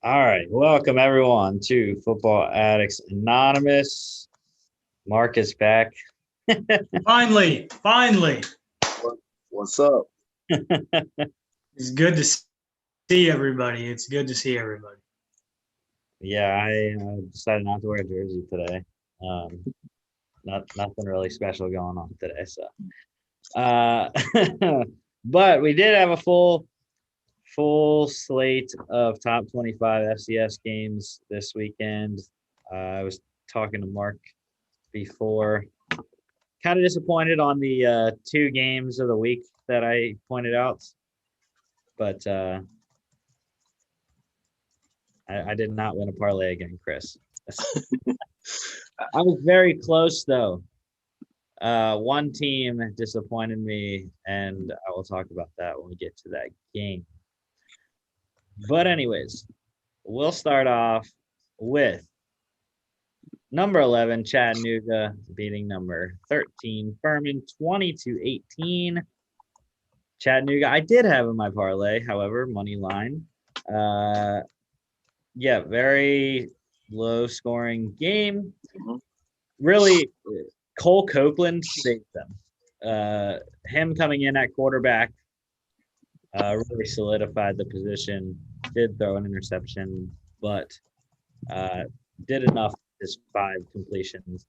All right, welcome everyone to Football Addicts Anonymous. Mark is back. Finally. What's up? It's good to see everybody. Yeah, I decided not to wear a jersey today. Nothing really special going on today. So, but we did have a full slate of top 25 FCS games this weekend. I was talking to Mark before. Kind of disappointed on the two games of the week that I pointed out, but I did not win a parlay again, Chris. I was very close though. One team disappointed me, and I will talk about that when we get to that game. But anyways, we'll start off with number 11, Chattanooga beating number 13, Furman, 20-18. Chattanooga, I did have in my parlay, however, money line. Yeah, very low scoring game. Really, Cole Copeland saved them. Him coming in at quarterback really solidified the position. Did throw an interception, but did enough his 5 completions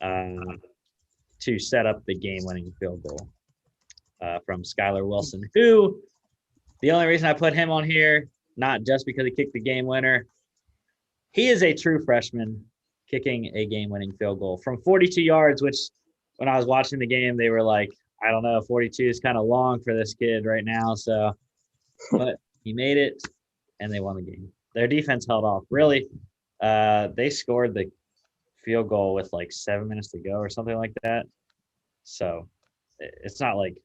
to set up the game-winning field goal from Skylar Wilson, who the only reason I put him on here, not just because he kicked the game winner, he is a true freshman kicking a game-winning field goal from 42 yards, which when I was watching the game, they were like, I don't know, 42 is kind of long for this kid right now. So, but he made it, and they won the game. Their defense held off. Really, they scored the field goal with like 7 minutes to go or something like that. So it's not like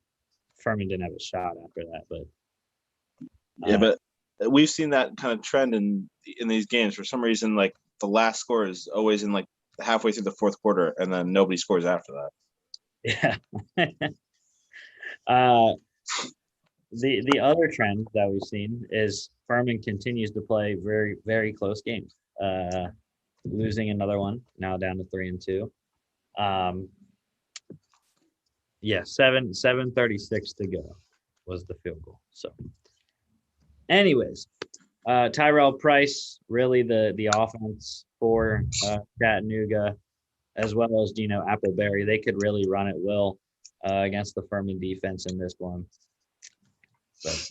Furman didn't have a shot after that. But yeah, but we've seen that kind of trend in these games. For some reason, like the last score is always in like halfway through the fourth quarter, and then nobody scores after that. Yeah. The other trend that we've seen is Furman continues to play very, very close games. Losing another one, now down to 3-2. Yeah, 7:36 to go was the field goal. So, anyways, Tyrell Price, really the offense for Chattanooga, as well as Gino Appleberry. They could really run at will against the Furman defense in this one. But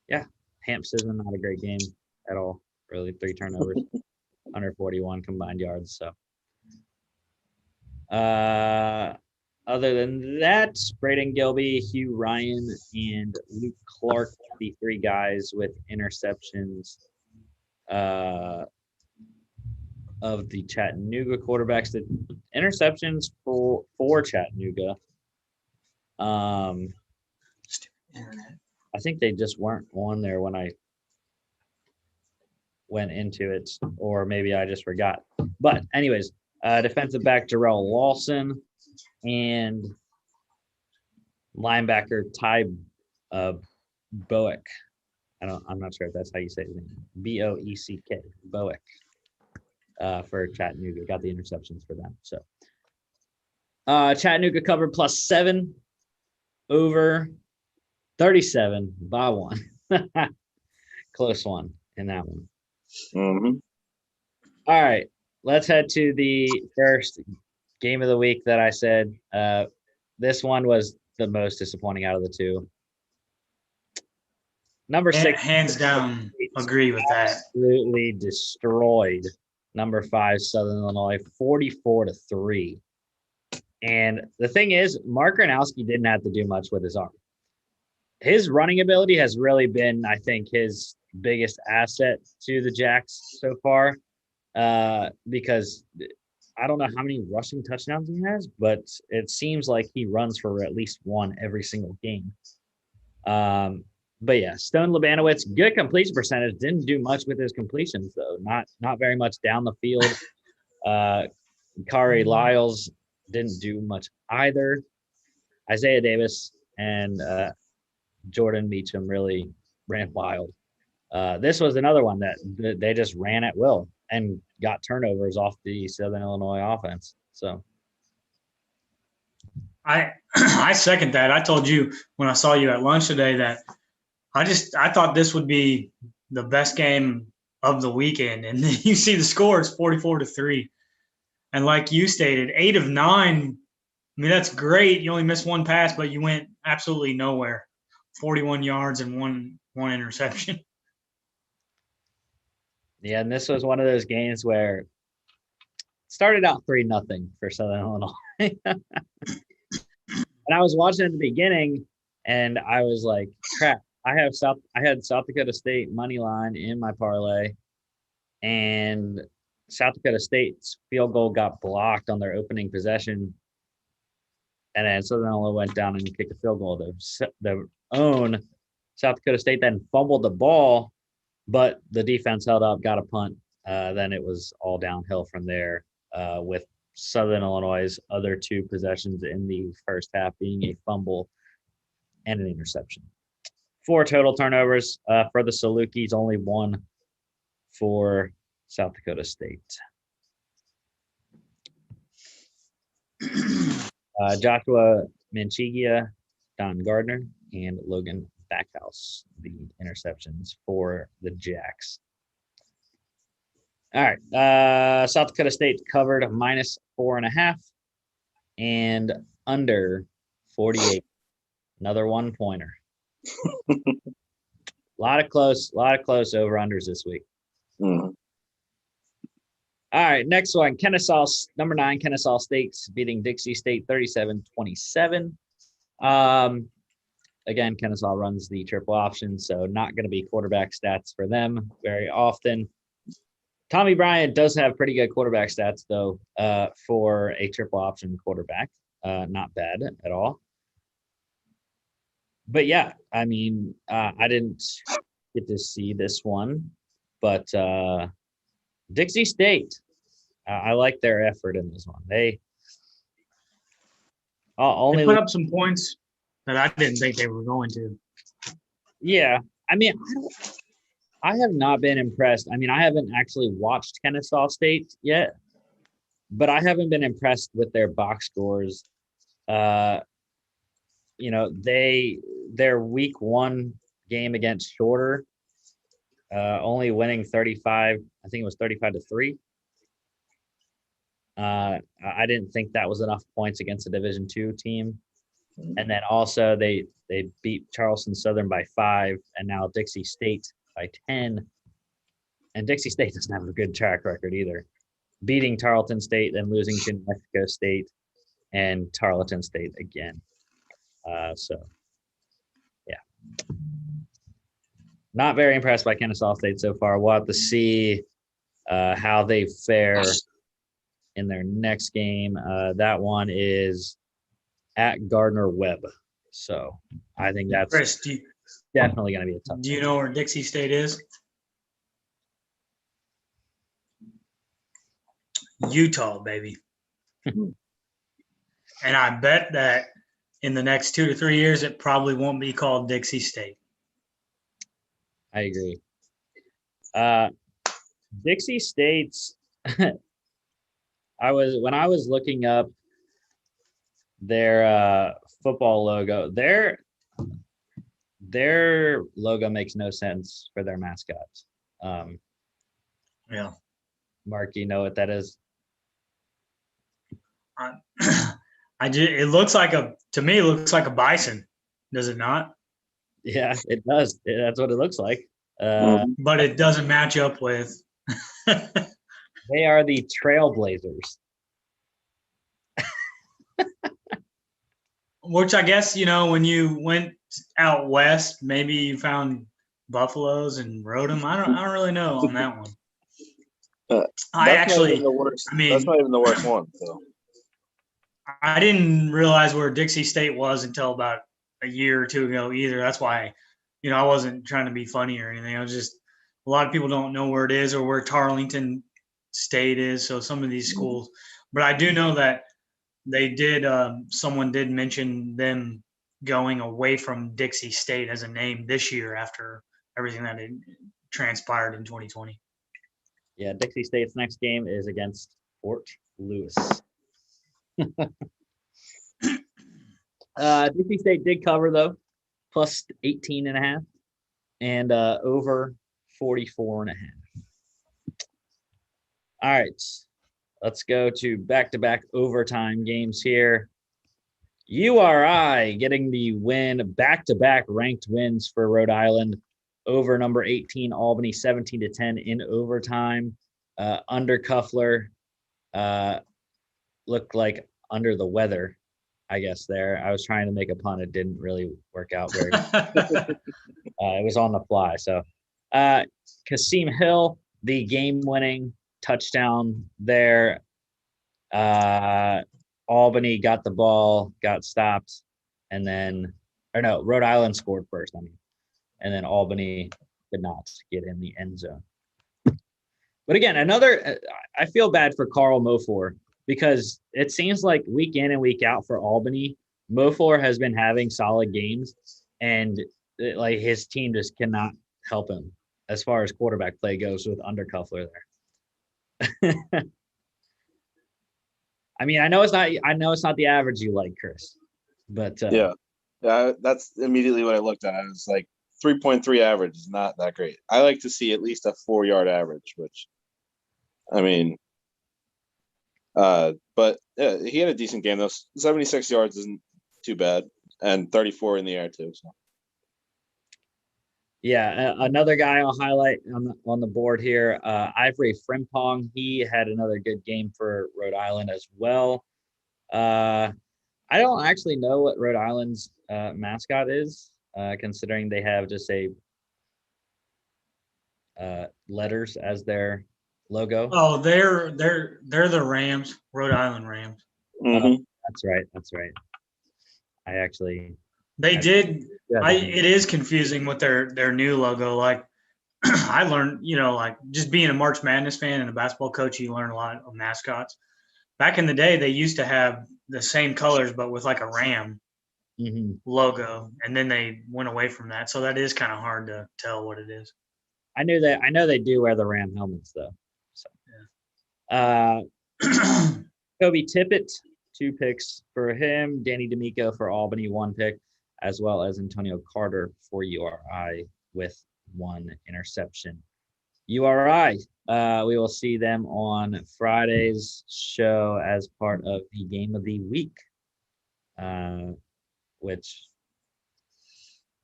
yeah, Hamps isn't not a great game at all. Really, 3 turnovers, 141 combined yards. So, other than that, Braden Gilby, Hugh Ryan, and Luke Clark, the 3 guys with interceptions of the Chattanooga quarterbacks. The interceptions for Chattanooga. I think they just weren't on there when I went into it, or maybe I just forgot. But anyways, defensive back Jarrell Lawson and linebacker Ty Boeck. I'm not sure if that's how you say his name. Boeck. Boeck for Chattanooga. Got the interceptions for them. So Chattanooga covered +7 over 37 by 1. Close one in that one. Mm-hmm. All right. Let's head to the first game of the week that I said. This one was the most disappointing out of the two. Number 6. Hands down, agree with that. Absolutely destroyed number 5, Southern Illinois, 44-3. And the thing is, Mark Gronowski didn't have to do much with his arm. His running ability has really been, I think, his biggest asset to the Jacks so far, because I don't know how many rushing touchdowns he has, but it seems like he runs for at least 1 every single game. But yeah, Stone Labanowitz, good completion percentage, didn't do much with his completions though. Not very much down the field. Kari Lyles didn't do much either. Isaiah Davis and Jordan Meacham really ran wild. This was another one that they just ran at will and got turnovers off the Southern Illinois offense. So I second that. I told you when I saw you at lunch today that I thought this would be the best game of the weekend, and then you see the score is 44-3, and like you stated, 8 of 9. I mean, that's great. You only missed one pass, but you went absolutely nowhere. 41 yards and one interception. yeah, and this was one of those games where it started out 3-0 for Southern Illinois. And I was watching at the beginning, and I was like, "Crap! I had South Dakota State money line in my parlay, and South Dakota State's field goal got blocked on their opening possession, and then Southern Illinois went down and kicked a field goal. Their own South Dakota State then fumbled the ball, but the defense held up, got a punt. Then it was all downhill from there with Southern Illinois' other 2 possessions in the first half being a fumble and an interception. 4 total turnovers for the Salukis, only 1 for South Dakota State. Joshua Manchigia, Don Gardner, and Logan Backhouse, the interceptions for the Jacks. All right. South Dakota State covered -4.5 and under 48. Another 1-pointer. A lot of close over-unders this week. Mm. All right, next one. Kennesaw, number 9, Kennesaw State beating Dixie State 37-27. Again, Kennesaw runs the triple option, so not going to be quarterback stats for them very often. Tommy Bryant does have pretty good quarterback stats, though, for a triple option quarterback. Not bad at all. But, yeah, I mean, I didn't get to see this one, but Dixie State, I like their effort in this one. They They put up some points that I didn't think they were going to. Yeah, I mean, I have not been impressed. I mean, I haven't actually watched Kennesaw State yet, but I haven't been impressed with their box scores. You know, their week 1 game against Shorter, only winning 35. I think it was 35-3. I didn't think that was enough points against a Division II team. And then also they beat Charleston Southern by 5, and now Dixie State by 10. And Dixie State doesn't have a good track record either. Beating Tarleton State, then losing to New Mexico State and Tarleton State again. So, yeah. Not very impressed by Kennesaw State so far. We'll have to see how they fare in their next game. That one is at Gardner Webb. So I think that's Chris, definitely going to be a tough. Do you know where Dixie State is? Utah, baby. And I bet that in the next 2 to 3 years, it probably won't be called Dixie State. I agree. Dixie State's when I was looking up their football logo, their logo makes no sense for their mascots. Yeah. Mark, you know what that is? It looks like to me, it looks like a bison. Does it not? Yeah, it does. That's what it looks like. But it doesn't match up with. They are the Trailblazers. Which I guess, when you went out west, maybe you found buffaloes and rode them. I don't really know on that one. That's not even the worst one. So. I didn't realize where Dixie State was until about a year or two ago either. That's why, I wasn't trying to be funny or anything. I was just, a lot of people don't know where it is or where Tarleton State is. So some of these schools, but I do know that they did, someone did mention them going away from Dixie State as a name this year after everything that had transpired in 2020. Yeah, Dixie State's next game is against Fort Lewis. Dixie State did cover, though, plus 18.5 and over 44.5. All right, let's go to back-to-back overtime games here. URI getting the win, back-to-back ranked wins for Rhode Island over number 18 Albany 17-10 in overtime. Under Cuffler looked like under the weather, I guess. There, I was trying to make a pun. It didn't really work out very. It was on the fly. So, Kasim Hill, the game-winning touchdown there. Albany got the ball, got stopped, and then, or no, Rhode Island scored first. And then Albany did not get in the end zone. But again, I feel bad for Carl Mofor because it seems like week in and week out for Albany, Mofor has been having solid games, and like his team just cannot help him as far as quarterback play goes with Undercuffler there. I mean, I know it's not the average you like, Chris, but yeah, that's immediately what I looked at. I was like, 3.3 average is not that great. I like to see at least a 4-yard average, which, I mean, but yeah, he had a decent game though. 76 yards isn't too bad, and 34 in the air too. So. Yeah, another guy I'll highlight on the board here, Ivory Frimpong. He had another good game for Rhode Island as well. I don't actually know what Rhode Island's mascot is, considering they have just a letters as their logo. Oh, they're the Rams, Rhode Island Rams. Mm-hmm. That's right. I actually. They did. It is confusing with their new logo. Like I learned, like just being a March Madness fan and a basketball coach, you learn a lot of mascots. Back in the day, they used to have the same colors, but with like a ram logo, and then they went away from that. So that is kind of hard to tell what it is. I know they do wear the Ram helmets though. So, yeah. Kobe Tippett, 2 picks for him. Danny D'Amico for Albany, 1 pick, as well as Antonio Carter for URI with 1 interception. URI, we will see them on Friday's show as part of the game of the week, which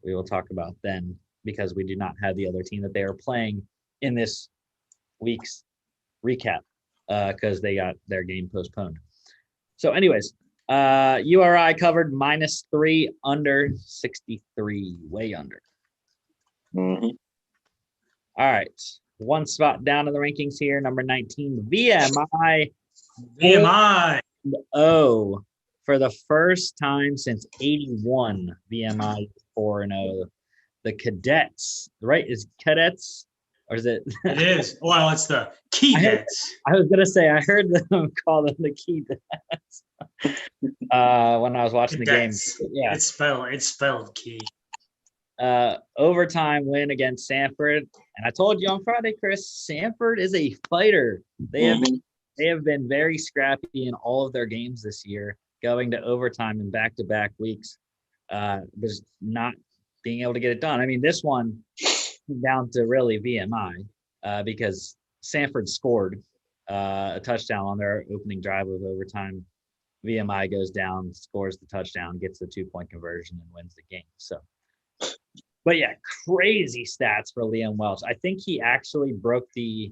we will talk about then because we do not have the other team that they are playing in this week's recap because they got their game postponed. So anyways, URI covered -3 under 63, way under. Mm-hmm. All right. 1 spot down in the rankings here. Number 19, VMI. VMI. For the first time since 81, VMI 4-0. The Cadets, right? Is Cadets? Or is it? It is. Well, it's the Keydets. I was going to say, I heard them call them the Keydets when I was watching the game. Yeah. It's spelled key. Overtime win against Sanford. And I told you on Friday, Chris, Sanford is a fighter. They have been very scrappy in all of their games this year, going to overtime in back-to-back weeks. Just not being able to get it done. I mean, this one came down to really VMI because Sanford scored a touchdown on their opening drive of overtime. VMI goes down, scores the touchdown, gets the 2-point conversion, and wins the game. So, but yeah, crazy stats for Liam Welch. I think he actually broke the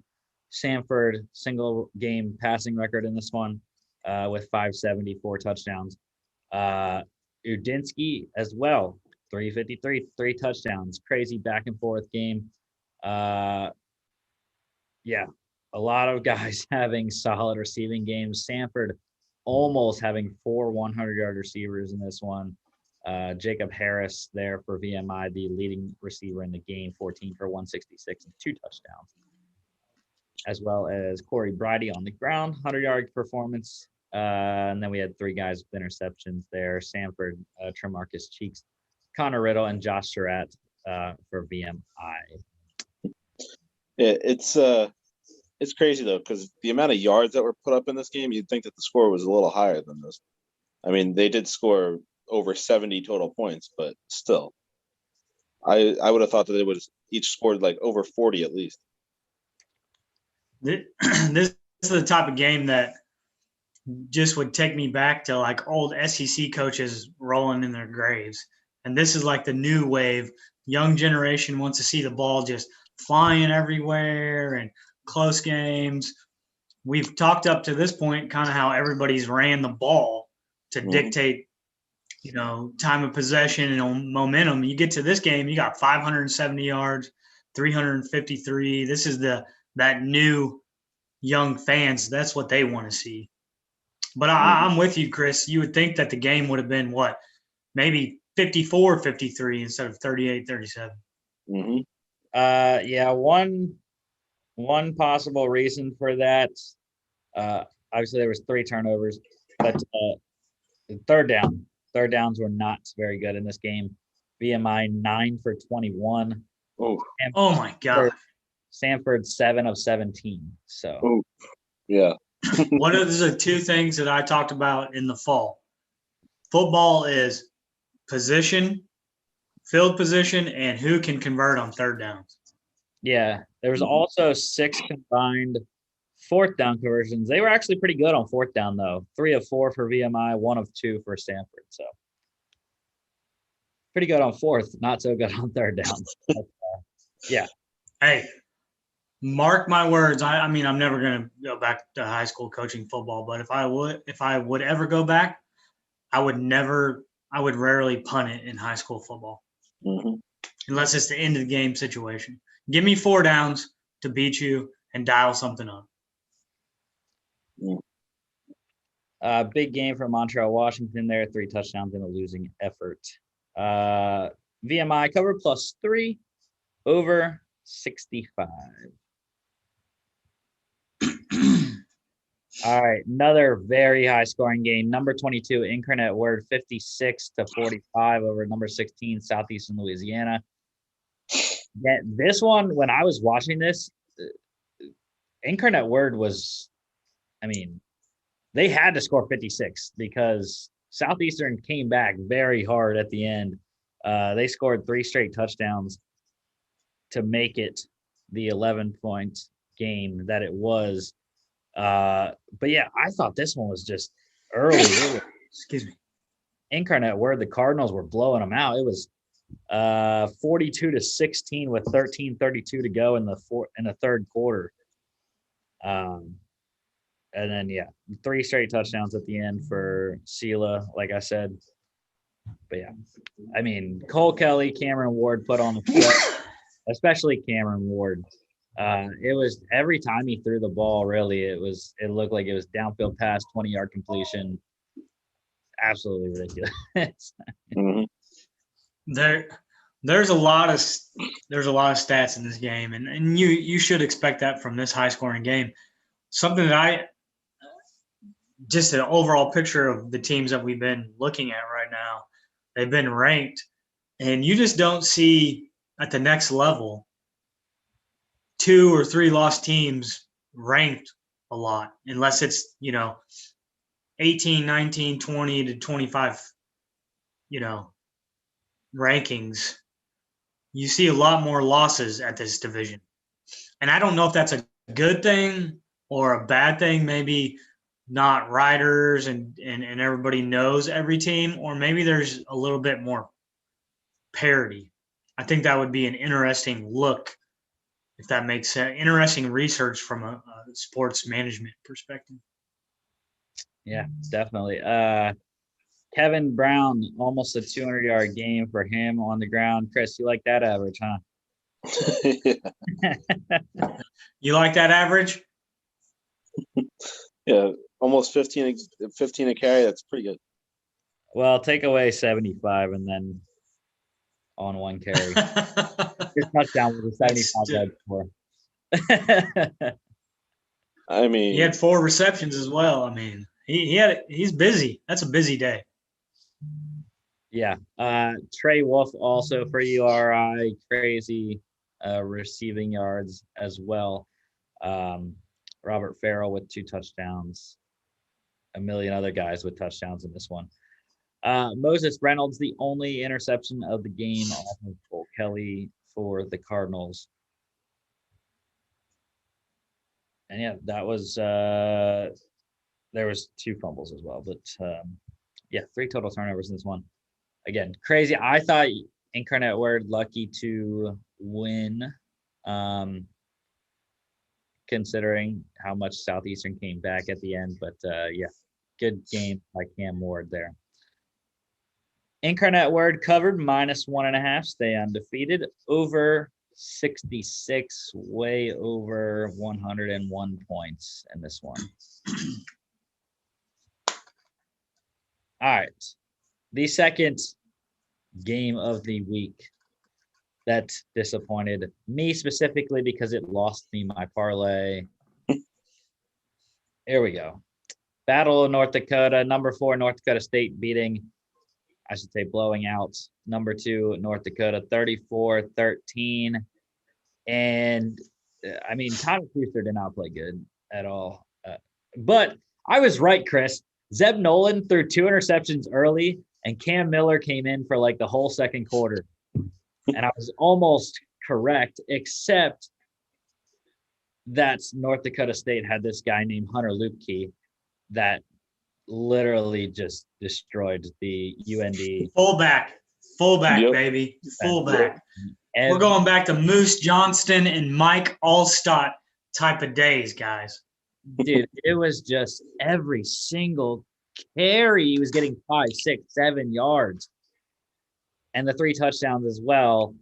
Sanford single game passing record in this one with 574 touchdowns. Udinsky as well, 353, 3 touchdowns. Crazy back and forth game. Yeah, a lot of guys having solid receiving games. Sanford almost having 4 100-yard receivers in this one. Jacob Harris there for VMI, the leading receiver in the game, 14 for 166 and 2 touchdowns. As well as Corey Bridie on the ground, 100-yard performance. And then we had 3 guys with interceptions there. Sanford, Tremarcus Cheeks, Connor Riddle, and Josh Surratt for VMI. It's crazy though, because the amount of yards that were put up in this game, you'd think that the score was a little higher than this. I mean, they did score over 70 total points, but still, I would have thought that they would have each scored like over 40 at least. This is the type of game that just would take me back to like old SEC coaches rolling in their graves. And this is like the new wave. Young generation wants to see the ball just flying everywhere and close games. We've talked up to this point kind of how everybody's ran the ball to dictate, time of possession and momentum. You get to this game, you got 570 yards, 353. This is that new young fans. That's what they want to see. But I'm with you, Chris. You would think that the game would have been what? Maybe 54-53 instead of 38-37. Mm-hmm. Yeah, one possible reason for that, obviously there was 3 turnovers, but third downs were not very good in this game. VMI 9 for 21. Oh my God. Sanford 7 of 17. So yeah. One of the 2 things that I talked about in the fall. Football is position, field position, and who can convert on third downs. Yeah, there was also 6 combined fourth down conversions. They were actually pretty good on fourth down, though. 3 of 4 for VMI, 1 of 2 for Sanford. So pretty good on fourth, not so good on third down. Yeah. Hey, mark my words. I mean, I'm never going to go back to high school coaching football, but if I would ever go back, I would rarely punt it in high school football. Unless it's the end of the game situation. Give me 4 downs to beat you and dial something up. Big game for Montreal, Washington there. 3 touchdowns in a losing effort. VMI cover +3 over 65. All right, another very high scoring game. Number 22, Incarnate Word, 56-45 over number 16, Southeastern Louisiana. Yeah, this one, when I was watching this, Incarnate Word was, they had to score 56 because Southeastern came back very hard at the end. They scored 3 straight touchdowns to make it the 11-point game that it was. But yeah, I thought this one was just early. Excuse me. Incarnate Word, the Cardinals were blowing them out. It was 42-16 with 13:32 to go in the third quarter. And then 3 straight touchdowns at the end for Sela, like I said. But yeah, Cole Kelly, Cameron Ward put on the show, especially Cameron Ward. It was every time he threw the ball, really, it looked like it was downfield pass, 20-yard completion. Absolutely ridiculous. There's a lot of stats in this game, and you should expect that from this high scoring game. Something that just an overall picture of the teams that we've been looking at right now. They've been ranked, and you just don't see at the next level 2 or 3 lost teams ranked a lot, unless it's 18, 19, 20 to 25 rankings. You see a lot more losses at this division, and I don't know if that's a good thing or a bad thing. Maybe not writers and everybody knows every team, or maybe there's a little bit more parity. I think that would be an interesting look, if that makes sense. Interesting research from a sports management perspective. Yeah, definitely. Kevin Brown, almost a 200-yard game for him on the ground. Chris, you like that average, huh? You like that average? Yeah, almost 15 a carry. That's pretty good. Well, take away 75 and then on 1 carry. His touchdown was a 75-yard score. He had 4 receptions as well. He's busy. That's a busy day. Yeah. Trey Wolf also for URI. Crazy. receiving yards as well. Robert Farrell with 2 touchdowns. A million other guys with touchdowns in this one. Moses Reynolds, the only interception of the game off of Cole Kelly for the Cardinals. And yeah, that was there was 2 fumbles as well, but 3 total turnovers in this one. Again, crazy. I thought Incarnate Word lucky to win, considering how much Southeastern came back at the end. But good game by Cam Ward there. Incarnate Word covered -1.5, stay undefeated. Over 66, way over 101 points in this one. All right. The second game of the week that disappointed me specifically because it lost me my parlay. Here we go. Battle of North Dakota, number 4 North Dakota State blowing out number 2 North Dakota 34-13. And I mean, Thomas Schuster did not play good at all. But I was right, Chris. Zeb Nolan threw 2 interceptions early, and Cam Miller came in for like the whole second quarter. And I was almost correct, except that North Dakota State had this guy named Hunter Lupke that literally just destroyed the UND. Fullback, Yep. baby. Fullback. We're going back to Moose Johnston and Mike Allstott type of days, guys. Dude, it was just every single carry he was getting 5, 6, 7 yards. And the 3 touchdowns as well.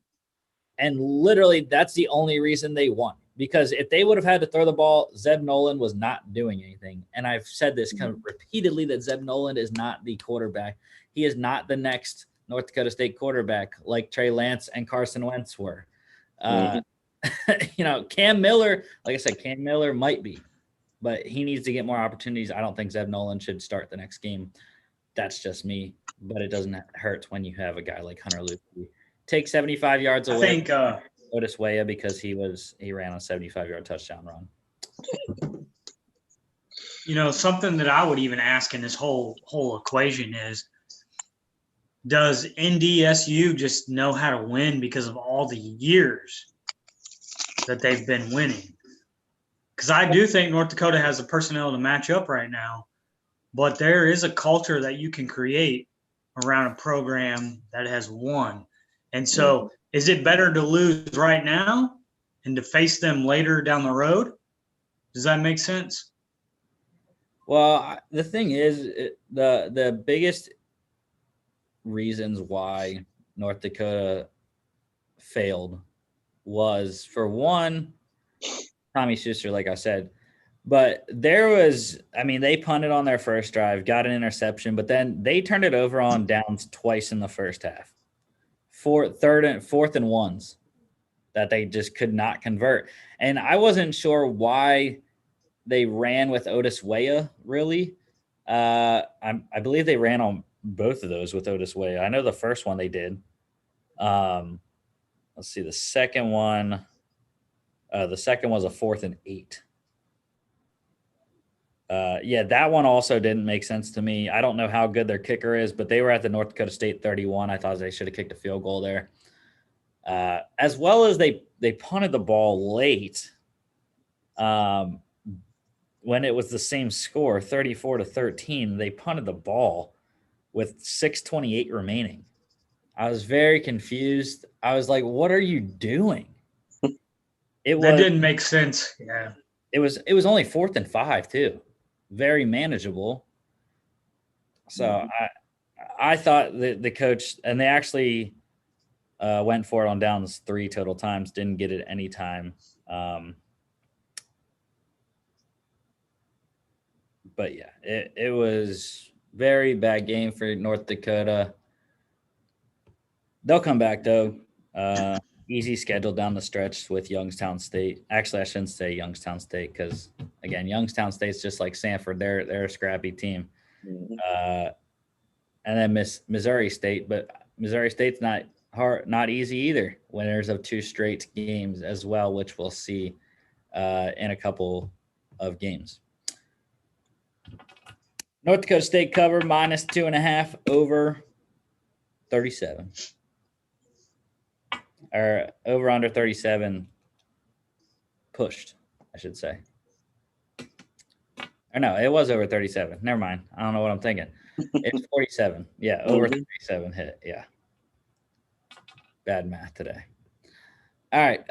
And literally, that's the only reason they won. Because if they would have had to throw the ball, Zeb Nolan was not doing anything. And I've said this kind of repeatedly that Zeb Nolan is not the quarterback. He is not the next North Dakota State quarterback like Trey Lance and Carson Wentz were. Cam Miller, like I said, Cam Miller might be. But he needs to get more opportunities. I don't think Zeb Nolan should start the next game. That's just me. But it doesn't hurt when you have a guy like Hunter Luke. Take 75 yards away. I think Otis Weah because he ran a 75-yard touchdown run. Something that I would even ask in this whole equation is, does NDSU just know how to win because of all the years that they've been winning? Because I do think North Dakota has the personnel to match up right now, but there is a culture that you can create around a program that has won. And so is it better to lose right now and to face them later down the road? Does that make sense? Well, the thing is, the biggest reasons why North Dakota failed was, for one, Tommy Schuster, like I said. But they punted on their first drive, got an interception, but then they turned it over on downs twice in the first half. Fourth and ones that they just could not convert. And I wasn't sure why they ran with Otis Weah, really. I believe they ran on both of those with Otis Weah. I know the first one they did. Let's see, the second one. The second was a 4th and 8. That one also didn't make sense to me. I don't know how good their kicker is, but they were at the North Dakota State 31. I thought they should have kicked a field goal there. As well as they punted the ball late when it was the same score, 34-13. They punted the ball with 6:28 remaining. I was very confused. I was like, what are you doing? That didn't make sense. Yeah. It was only 4th and 5 too. Very manageable. So I thought the coach, and they actually went for it on downs 3 total times, didn't get it any time. But yeah, it was very bad game for North Dakota. They'll come back though. Easy schedule down the stretch with Youngstown State. Actually, I shouldn't say Youngstown State because, again, Youngstown State's just like Sanford. They're a scrappy team. And then Missouri State, but Missouri State's not not easy either. Winners of 2 straight games as well, which we'll see in a couple of games. North Dakota State cover -2.5 over 37. Or over under 37 pushed, I should say. Or no, it was over 37. Never mind. I don't know what I'm thinking. It's 47. Yeah, over 37 hit. Yeah. Bad math today. All right.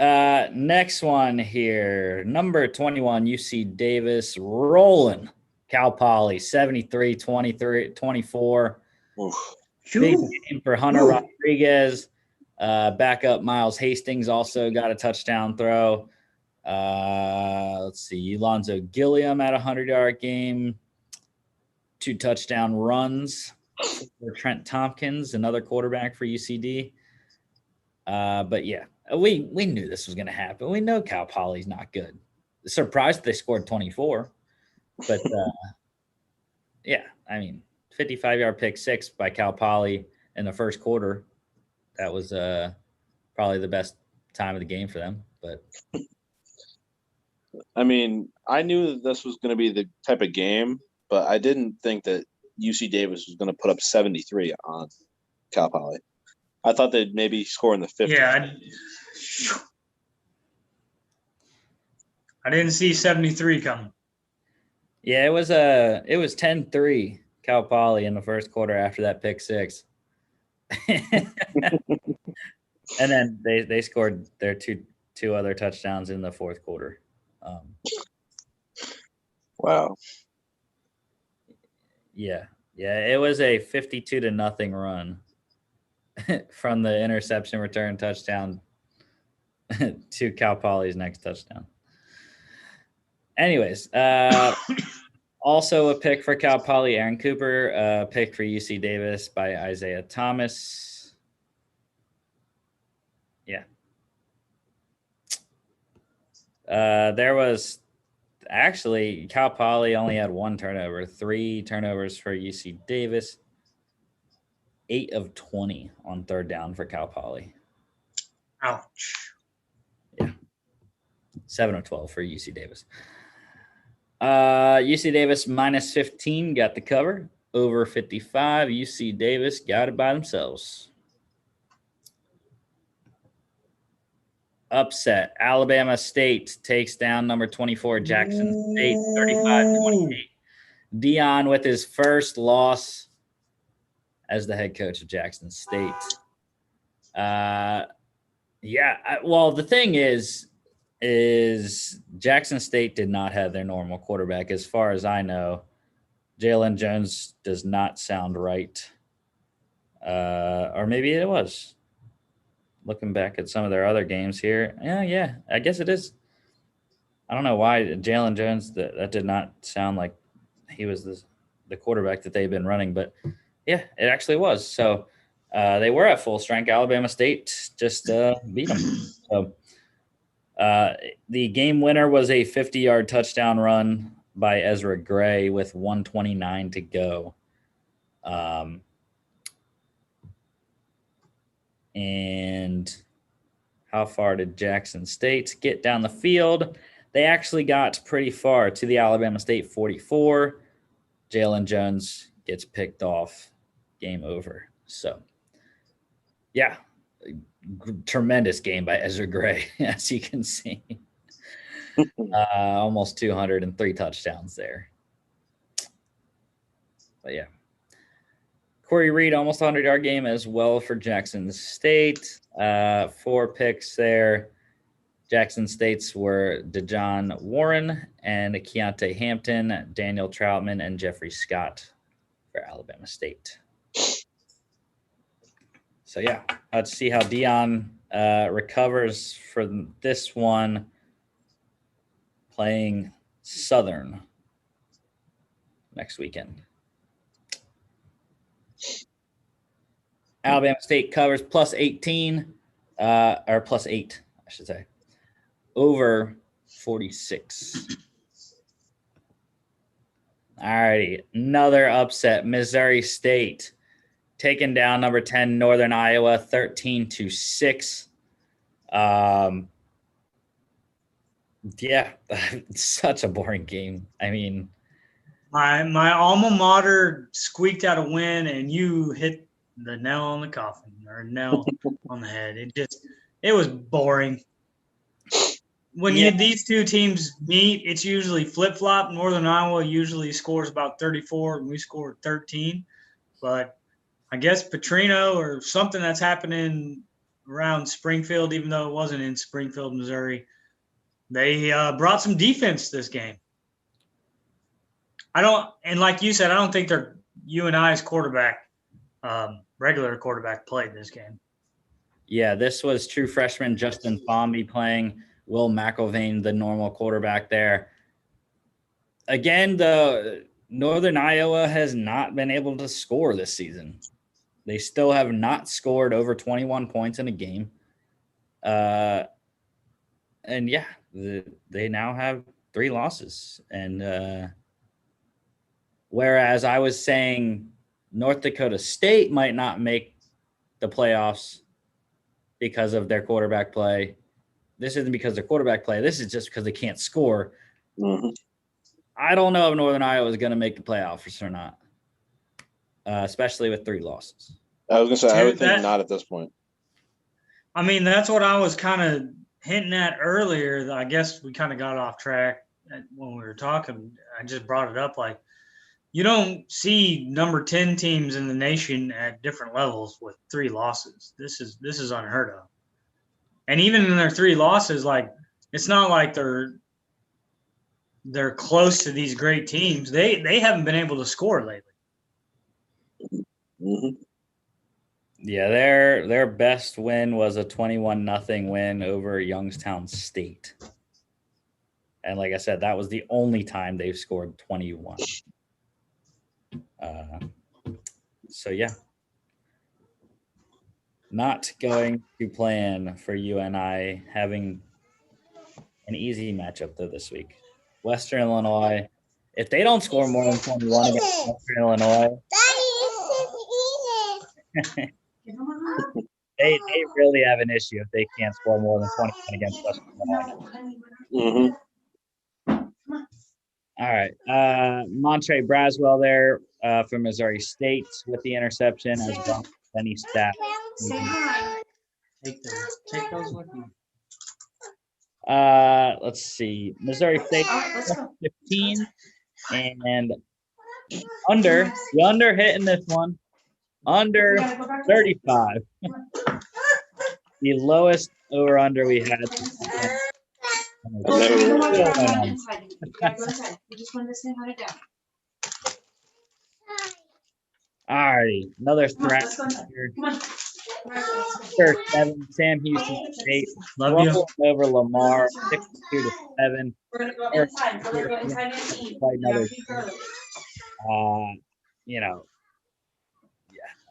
Next one here. Number 21, UC Davis rolling. Cal Poly, 73-24. Big game for Hunter Rodriguez. Backup Miles Hastings also got a touchdown throw. Let's see. Alonzo Gilliam at a 100-yard game. 2 touchdown runs for Trent Tompkins, another quarterback for UCD. But yeah, we knew this was going to happen. We know Cal Poly's not good. Surprised they scored 24. But yeah, I mean, 55-yard pick 6 by Cal Poly in the first quarter. That was probably the best time of the game for them. But I mean, I knew that this was going to be the type of game, but I didn't think that UC Davis was going to put up 73 on Cal Poly. I thought they'd maybe score in the 50s. Yeah, I didn't see 73 coming. Yeah, it was 10-3 Cal Poly in the first quarter after that pick 6. And then they scored their two other touchdowns in the fourth quarter. Wow. Yeah, it was a 52-0 run from the interception return touchdown to Cal Poly's next touchdown. Anyways, also a pick for Cal Poly, Aaron Cooper, pick for UC Davis by Isaiah Thomas. Yeah. There was actually Cal Poly only had 1 turnover, 3 turnovers for UC Davis, 8 of 20 on third down for Cal Poly. Ouch. Yeah. 7 of 12 for UC Davis. UC Davis -15 got the cover. Over 55. UC Davis got it by themselves. Upset. Alabama State takes down number 24 Jackson State 35-28. Dion with his first loss as the head coach of Jackson State. Well, the thing is Jackson State did not have their normal quarterback. As far as I know, Jalen Jones does not sound right. Or maybe it was. Looking back at some of their other games here. Yeah, I guess it is. I don't know why Jalen Jones, that did not sound like he was the quarterback that they've been running, but yeah, it actually was. So they were at full strength. Alabama State just beat them. So the game winner was a 50-yard touchdown run by Ezra Gray with 1:29 to go. And how far did Jackson State get down the field? They actually got pretty far to the Alabama State 44. Jalen Jones gets picked off. Game over. So, yeah, tremendous game by Ezra Gray, as you can see. Almost 203 touchdowns there. But, yeah. Corey Reed, almost 100-yard game as well for Jackson State. 4 picks there. Jackson State's were DeJohn Warren and Keontae Hampton, Daniel Troutman, and Jeffrey Scott for Alabama State. So, yeah, let's see how Dion recovers for this one, playing Southern next weekend. Alabama State covers +18, or +8, I should say, over 46. All righty, another upset. Missouri State taking down number 10 Northern Iowa 13-6. Yeah, it's such a boring game. I mean, my alma mater squeaked out a win, and you hit the nail on the coffin or nail on the head. It was boring. When these two teams meet, it's usually flip-flop. Northern Iowa usually scores about 34, and we scored 13. But I guess Petrino or something that's happening around Springfield, even though it wasn't in Springfield, Missouri, they brought some defense this game. And like you said, I don't think they're UNI's quarterback, regular quarterback played this game. Yeah, this was true freshman Justin Fomby playing. Will McIlvain, the normal quarterback there. Again, the Northern Iowa has not been able to score this season. They still have not scored over 21 points in a game. And yeah, they now have 3 losses. And whereas I was saying North Dakota State might not make the playoffs because of their quarterback play, this isn't because of their quarterback play. This is just because they can't score. Mm-hmm. I don't know if Northern Iowa is going to make the playoffs or not, especially with 3 losses. I was going to say, I would think not at this point. I mean, that's what I was kind of hinting at earlier. I guess we kind of got off track when we were talking. I just brought it up. Like, you don't see number 10 teams in the nation at different levels with 3 losses. This is unheard of. And even in their 3 losses, like, it's not like they're close to these great teams. They haven't been able to score lately. Mm-hmm. Yeah, their best win was a 21-0 win over Youngstown State. And like I said, that was the only time they've scored 21. So yeah. Not going to plan for UNI having an easy matchup though this week. Western Illinois, if they don't score more than 21 against Western Illinois, they really have an issue if they can't score more than 21 against Western Illinois. Mm-hmm. All right. Montre Braswell there from Missouri State with the interception as well. Any stat. Take those with you. Let's see. Missouri State 15 and under hitting this one. Under 35. The lowest over under we had. All right, another threat here. Third 7, Sam Houston State rolling over Lamar 62-7.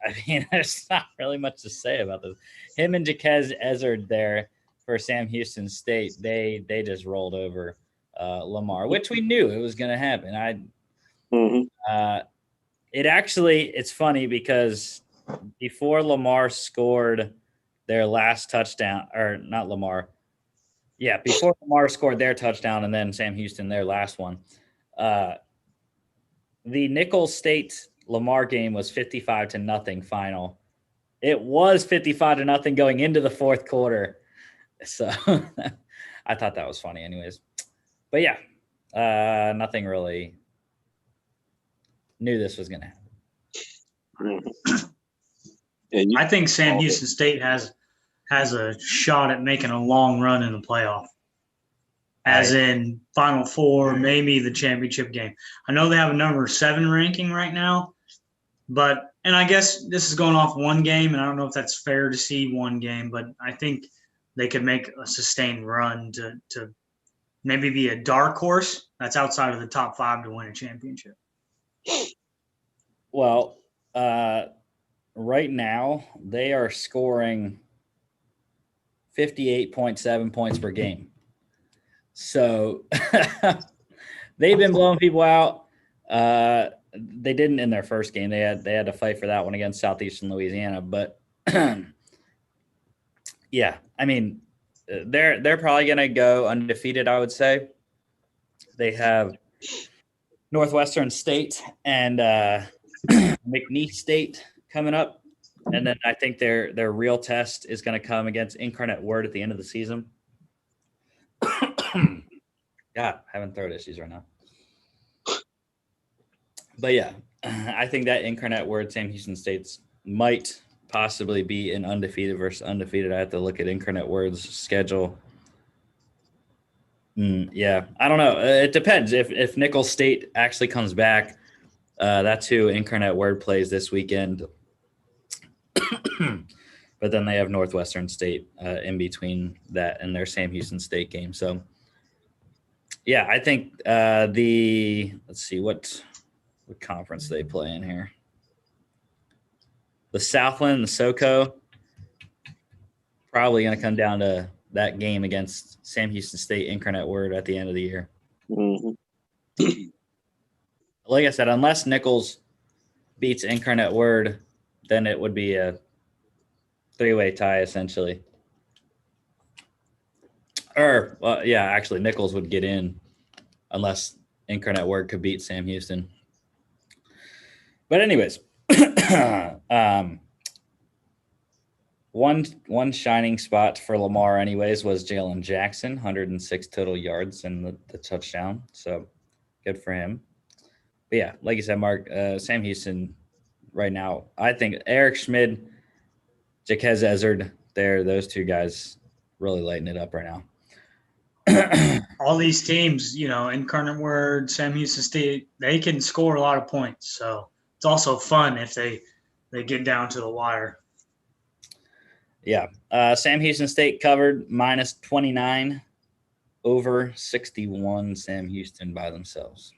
I mean, there's not really much to say about this. Him and Jaquez Ezzard there for Sam Houston State, they just rolled over Lamar, which we knew it was going to happen. It's funny because before Lamar scored their last touchdown, or not Lamar, before Lamar scored their touchdown and then Sam Houston their last one, the Nicholls State Lamar game was 55-0 final. It was 55-0 going into the 4th quarter. So I thought that was funny anyways. But yeah, nothing really knew this was going to happen. I think Sam Houston State has a shot at making a long run in the playoff, as in Final Four, maybe the championship game. I know they have a number 7 ranking right now, and I guess this is going off one game, and I don't know if that's fair to see one game, but I think they could make a sustained run to maybe be a dark horse that's outside of the top 5 to win a championship. Well, right now they are scoring 58.7 points per game. So they've been blowing people out. they didn't in their first game. They had to fight for that one against Southeastern Louisiana. But yeah, I mean, they're probably going to go undefeated, I would say. They have Northwestern State and McNeese State coming up. And then I think their real test is going to come against Incarnate Word at the end of the season. God, having throat issues right now. But yeah, I think that Incarnate Word Sam Houston State's might possibly be an undefeated versus undefeated. I have to look at Incarnate Word's schedule. Yeah, I don't know. It depends. If Nicholls State actually comes back, that's who Incarnate Word plays this weekend. But then they have Northwestern State in between that and their Sam Houston State game. So, yeah, I think let's see what conference they play in here. The Southland and the SoCo probably going to come down to that game against Sam Houston State Incarnate Word at the end of the year. Mm-hmm. Like I said, unless Nicholls beats Incarnate Word, then it would be a three-way tie essentially. Or, yeah, actually Nicholls would get in unless Incarnate Word could beat Sam Houston. But anyways, one shining spot for Lamar anyways was Jalen Jackson, 106 total yards and the touchdown. So good for him. But yeah, like you said, Mark, Sam Houston right now, I think Eric Schmid, Jaquez Ezard, those two guys really lighting it up right now. All these teams, Incarnate Word, Sam Houston State, they can score a lot of points. So it's also fun if they get down to the wire. Yeah. Sam Houston State covered -29 over 61 Sam Houston by themselves.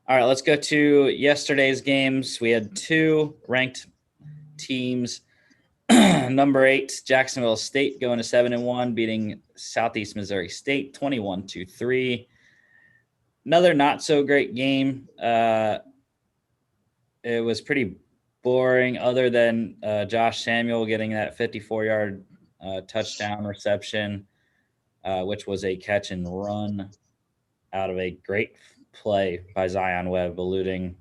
All right, let's go to yesterday's games. We had two ranked teams. Number 8, Jacksonville State going to 7-1, beating Southeast Missouri State 21-3. Another not so great game. It was pretty boring other than Josh Samuel getting that 54-yard touchdown reception, which was a catch and run out of a great play by Zion Webb, eluding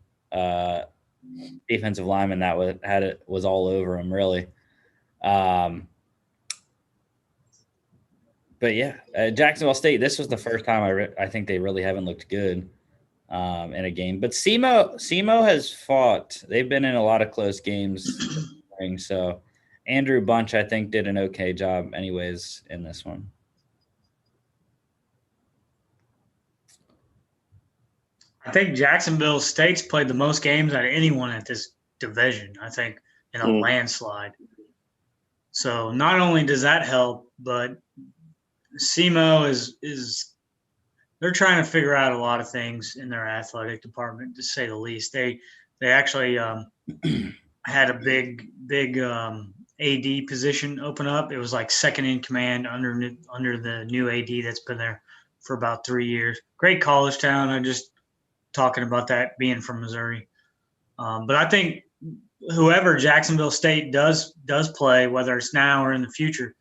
defensive lineman that was all over him, really. But yeah, Jacksonville State, this was the first time I think they really haven't looked good in a game. But SEMO has fought. They've been in a lot of close games. So Andrew Bunch, I think, did an okay job anyways in this one. I think Jacksonville State's played the most games out of anyone at this division, I think, in a landslide. So not only does that help, but SEMO is they're trying to figure out a lot of things in their athletic department, to say the least. They actually had a big AD position open up. It was like second in command under the new AD that's been there for about 3 years. Great college town. I just talking about that being from Missouri. But I think whoever Jacksonville State does play, whether it's now or in the future,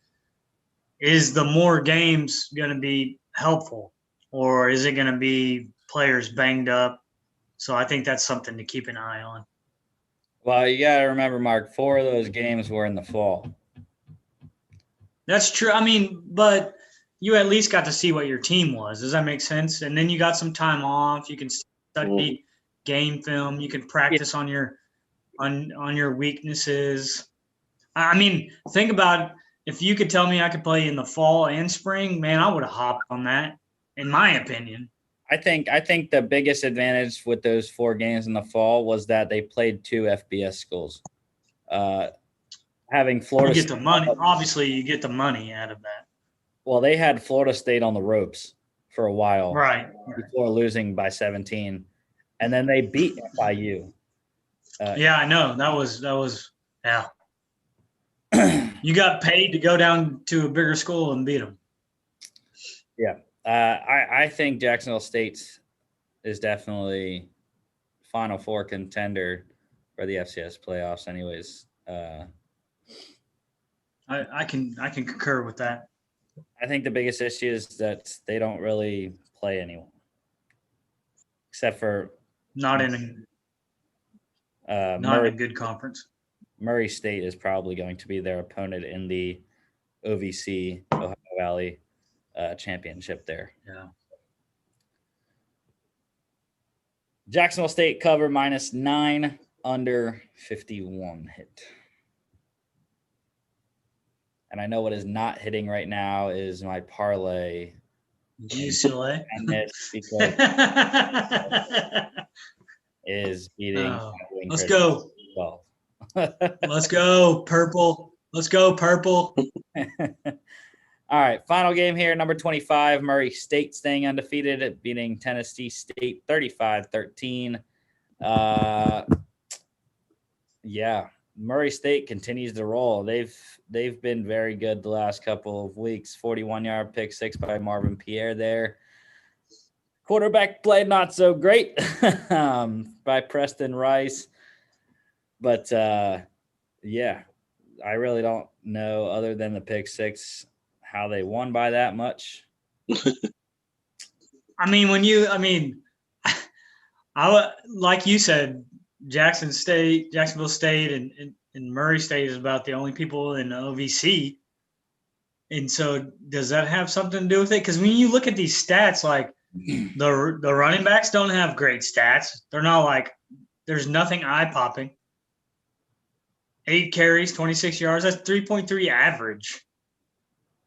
is the more games going to be helpful, or is it going to be players banged up? So I think that's something to keep an eye on. Well, you got to remember, Mark, 4 of those games were in the fall. That's true. I mean, but you at least got to see what your team was. Does that make sense? And then you got some time off. You can study game film. You can practice on your weaknesses. I mean, think about if you could tell me I could play in the fall and spring, man, I would have hopped on that, in my opinion. I think the biggest advantage with those 4 games in the fall was that they played 2 FBS schools. Having Florida you get the money. Obviously, you get the money out of that. Well, they had Florida State on the ropes for a while, right? Before losing by 17, and then they beat FIU. Yeah, I know that was yeah. You got paid to go down to a bigger school and beat them. Yeah, I think Jacksonville State is definitely Final Four contender for the FCS playoffs anyways. I can concur with that. I think the biggest issue is that they don't really play anyone. Except for Not in a good conference. Murray State is probably going to be their opponent in the OVC, Ohio Valley championship there. Yeah. Jacksonville State cover -9, under 51 hit. And I know what is not hitting right now is my parlay. UCLA And this because is beating. Oh, let's go. 12. Let's go, purple. Let's go, purple. All right, final game here, number 25, Murray State staying undefeated, beating Tennessee State 35-13. Yeah, Murray State continues to roll. They've been very good the last couple of weeks. 41-yard pick six by Marvin Pierre there. Quarterback play not so great by Preston Rice. But, yeah, I really don't know, other than the pick six, how they won by that much. I like you said, Jacksonville State and Murray State is about the only people in OVC. And so does that have something to do with it? Because when you look at these stats, like the running backs don't have great stats. They're not like, there's nothing eye-popping. 8 carries, 26 yards. That's 3.3 average.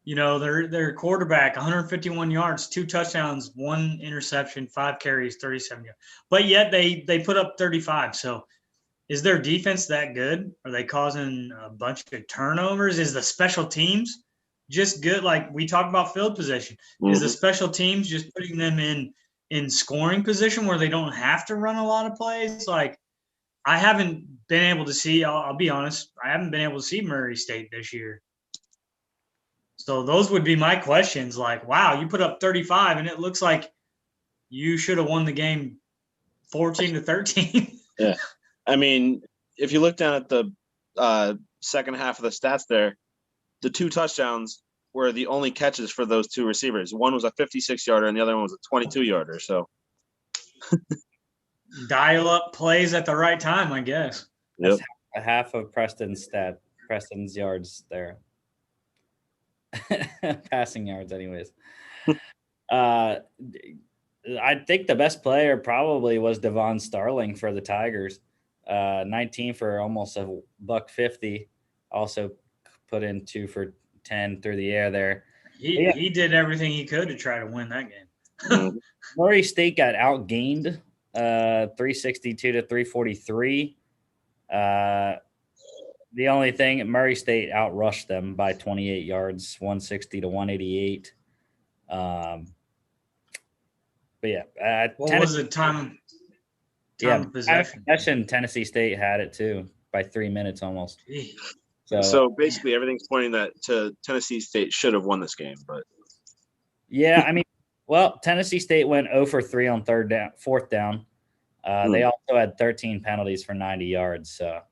You know, their quarterback, 151 yards, 2 touchdowns, 1 interception, 5 carries, 37 yards. But yet they put up 35. So is their defense that good? Are they causing a bunch of turnovers? Is the special teams just good? Like we talk about field position. Mm-hmm. Is the special teams just putting them in scoring position where they don't have to run a lot of plays? Like I haven't been able to see, I'll be honest, I haven't been able to see Murray State this year. So those would be my questions. Like, wow, you put up 35 and it looks like you should have won the game 14-13. Yeah. I mean, if you look down at the second half of the stats there, the 2 touchdowns were the only catches for those 2 receivers. One was a 56-yarder and the other one was a 22-yarder. So dial up plays at the right time, I guess. Yep. That's half of Preston's yards there. Passing yards, anyways. I think the best player probably was Devon Starling for the Tigers. 19 for almost $150. Also put in 2 for 10 through the air there. He did everything he could to try to win that game. Murray State got outgained 362-343. The only thing, Murray State outrushed them by 28 yards, 160-188. But yeah, what was the time of possession? Tennessee State had it too by 3 minutes almost. So basically, everything's pointing to Tennessee State should have won this game, but yeah, I mean, well, Tennessee State went 0 for 3 on fourth down. They also had 13 penalties for 90 yards. So.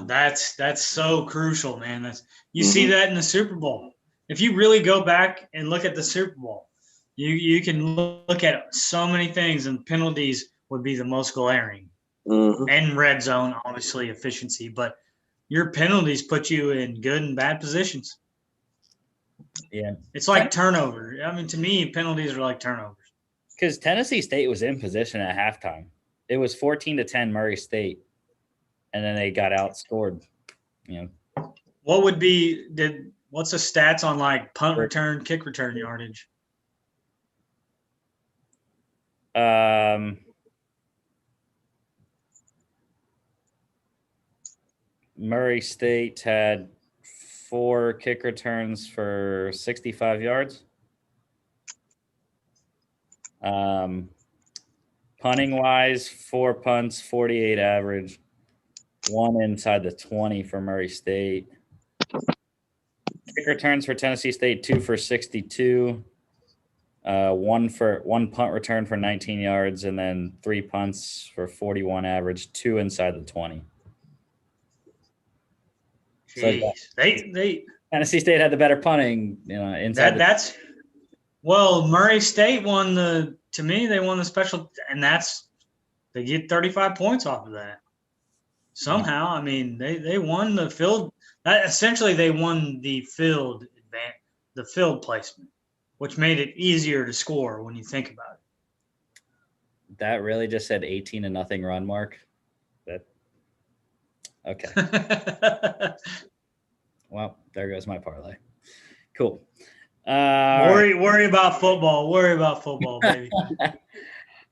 That's so crucial, man. You see that in the Super Bowl. If you really go back and look at the Super Bowl, you can look at so many things, and penalties would be the most glaring. And red zone, obviously, efficiency, but your penalties put you in good and bad positions. Yeah, it's like turnover. I mean, to me, penalties are like turnovers. Because Tennessee State was in position at halftime. It was 14-10 Murray State. And then they got outscored. You know, what's the stats on like punt return, kick return yardage? Murray State had 4 kick returns for 65 yards. Punting wise, 4 punts, 48 average. 1 inside the 20 for Murray State. Kick returns for Tennessee State, 2 for 62. one punt return for 19 yards, and then 3 punts for 41 average, 2 inside the 20. Jeez. They Tennessee State had the better punting, inside. Murray State won they won the special, and they get 35 points off of that. Somehow, I mean, they won the field. Essentially, they won the field placement, which made it easier to score when you think about it. That really just said 18-0 run, Mark. Okay. Well, there goes my parlay. Cool. Worry about football. Worry about football, baby.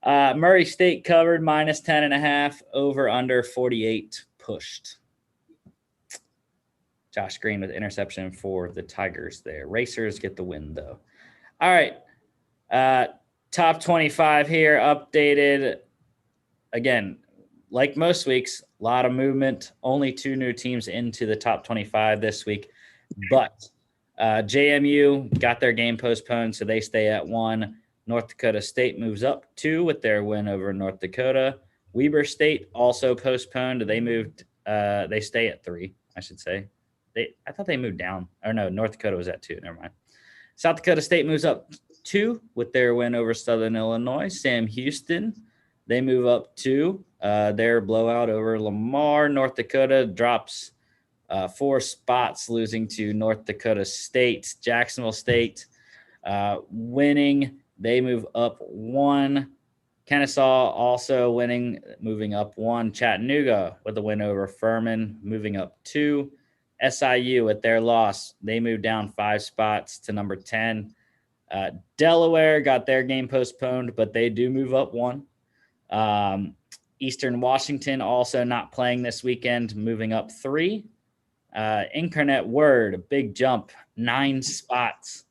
Murray State covered -10.5, over under 48 pushed. Josh Green with interception for the Tigers there. Racers get the win, though. All right. Top 25 here, updated. Again, like most weeks, a lot of movement. Only 2 new teams into the top 25 this week. But JMU got their game postponed, so they stay at 1. North Dakota State moves up 2 with their win over North Dakota. Weber State also postponed. They stay at 3, I should say. I thought they moved down. Or no, North Dakota was at 2. Never mind. South Dakota State moves up 2 with their win over Southern Illinois. Sam Houston, they move up 2. Their blowout over Lamar. North Dakota drops 4 spots, losing to North Dakota State. Jacksonville State winning. They move up 1. Kennesaw also winning, moving up 1. Chattanooga with a win over Furman, moving up 2. SIU with their loss, they moved down 5 spots to number 10. Delaware got their game postponed, but they do move up 1. Eastern Washington also not playing this weekend, moving up 3. Incarnate Word, a big jump, 9 spots,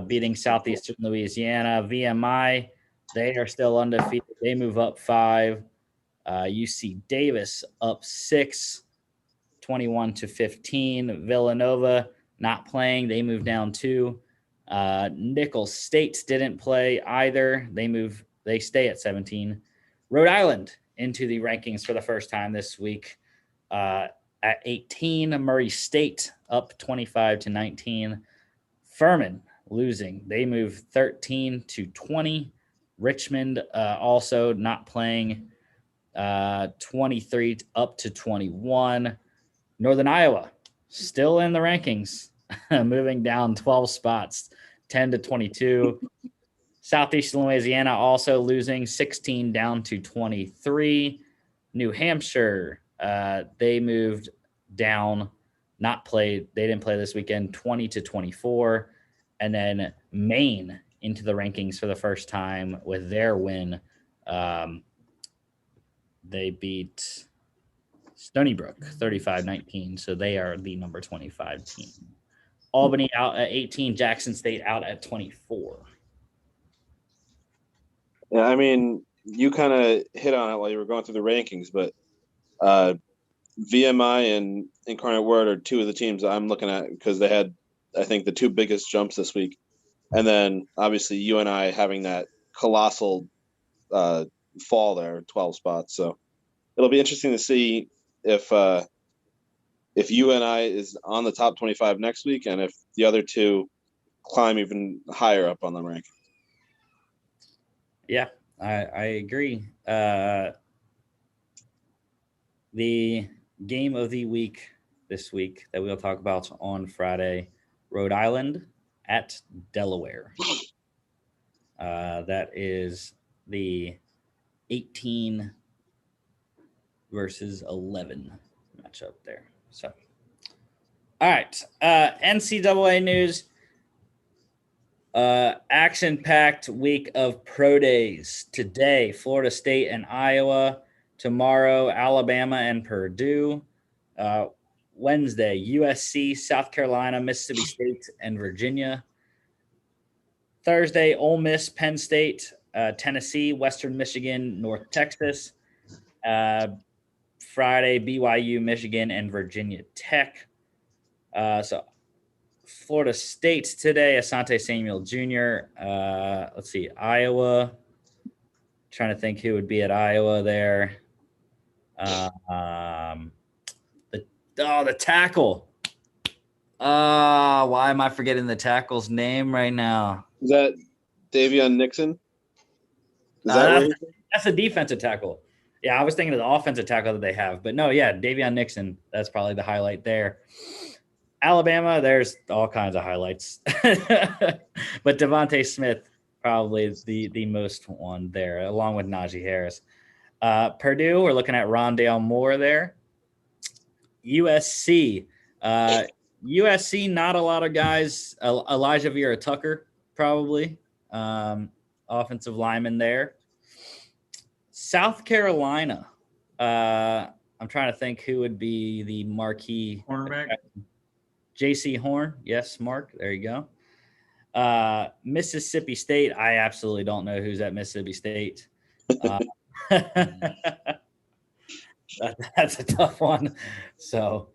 beating Southeastern Louisiana. VMI, they are still undefeated. They move up 5. UC Davis up 6, 21-15. Villanova not playing. They move down 2. Nicholls State didn't play either. They stay at 17. Rhode Island into the rankings for the first time this week at 18. Murray State up 25-19. Furman losing. They move 13-20. Richmond also not playing, 23 up to 21. Northern Iowa still in the rankings, moving down 12 spots, 10-22. Southeastern Louisiana also losing 16 down to 23. New Hampshire, they moved down, not played. They didn't play this weekend, 20-24. And then Maine into the rankings for the first time with their win. They beat Stony Brook 35-19. So they are the number 25 team. Albany out at 18, Jackson State out at 24. Yeah, I mean, you kind of hit on it while you were going through the rankings, but VMI and Incarnate Word are 2 of the teams I'm looking at because they had, I think, the 2 biggest jumps this week. And then, obviously, UNI having that colossal fall there, 12 spots. So it'll be interesting to see if UNI is on the top 25 next week and if the other 2 climb even higher up on the ranking. Yeah, I agree. The game of the week this week that we'll talk about on Friday, Rhode Island at Delaware. That is the 18 versus 11 matchup there. So, all right, NCAA news. Action-packed week of pro days. Today, Florida State and Iowa. Tomorrow, Alabama and Purdue. Wednesday, USC, South Carolina, Mississippi State, and Virginia. Thursday, Ole Miss, Penn State, Tennessee, Western Michigan, North Texas. Friday, BYU, Michigan, and Virginia Tech. So Florida State today, Asante Samuel Jr. Let's see, Iowa. Trying to think who would be at Iowa there. The tackle. Why am I forgetting the tackle's name right now? Is that Davion Nixon? Is that where That's a defensive tackle. Yeah, I was thinking of the offensive tackle that they have. But no, yeah, Davion Nixon. That's probably the highlight there. Alabama, there's all kinds of highlights. But Devontae Smith probably is the most one there, along with Najee Harris. Purdue, we're looking at Rondale Moore there. USC. USC, not a lot of guys. Elijah Vera Tucker, probably. Offensive lineman there. South Carolina. I'm trying to think who would be the marquee Cornerback. J.C. Horn. Yes, Mark. There you go. Mississippi State. I absolutely don't know who's at Mississippi State. That's a tough one. So,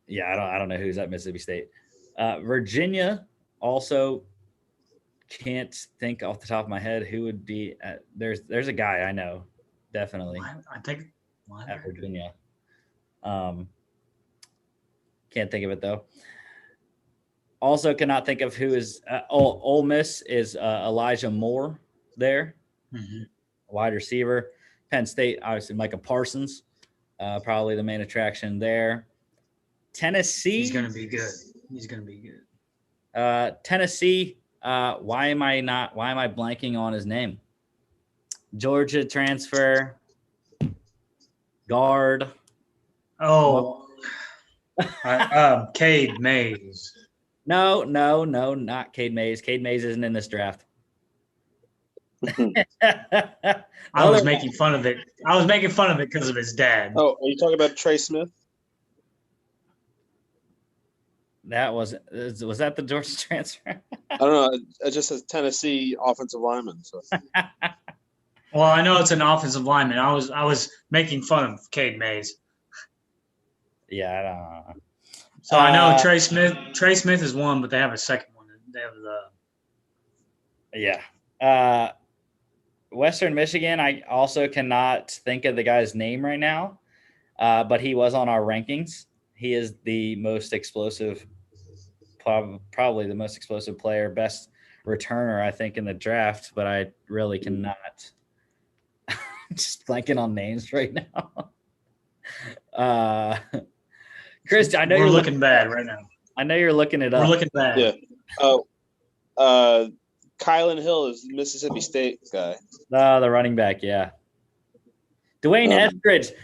yeah, I don't know who's at Mississippi State. Virginia also can't think off the top of my head who would be at, there's a guy I know definitely I think at Virginia. Can't think of it though. Also cannot think of who is Ole Miss is Elijah Moore there, wide receiver. Penn State, obviously Micah Parsons, probably the main attraction there. Tennessee, he's gonna be good. Tennessee. Why am I blanking on his name? Georgia transfer, guard. Oh, Cade Mays. No, not Cade Mays. Cade Mays isn't in this draft. I was making fun of it. I was making fun of it because of his dad. Oh, are you talking about Trey Smith? That was that the Georgia transfer? I don't know. It just says Tennessee offensive lineman. So. Well, I know it's an offensive lineman. I was making fun of Cade Mays. Yeah, I don't know. So I know Trey Smith. Trey Smith is one, but they have a second one. They have Yeah. Western Michigan, I also cannot think of the guy's name right now, but he was on our rankings. He is the most explosive, probably the most explosive player, best returner, I think, in the draft, but I really cannot. Just blanking on names right now. Chris, I know we're you're looking bad right now. I know you're looking it up. We're looking bad. Yeah. Kylan Hill is the Mississippi State guy. Oh, the running back, yeah. Dwayne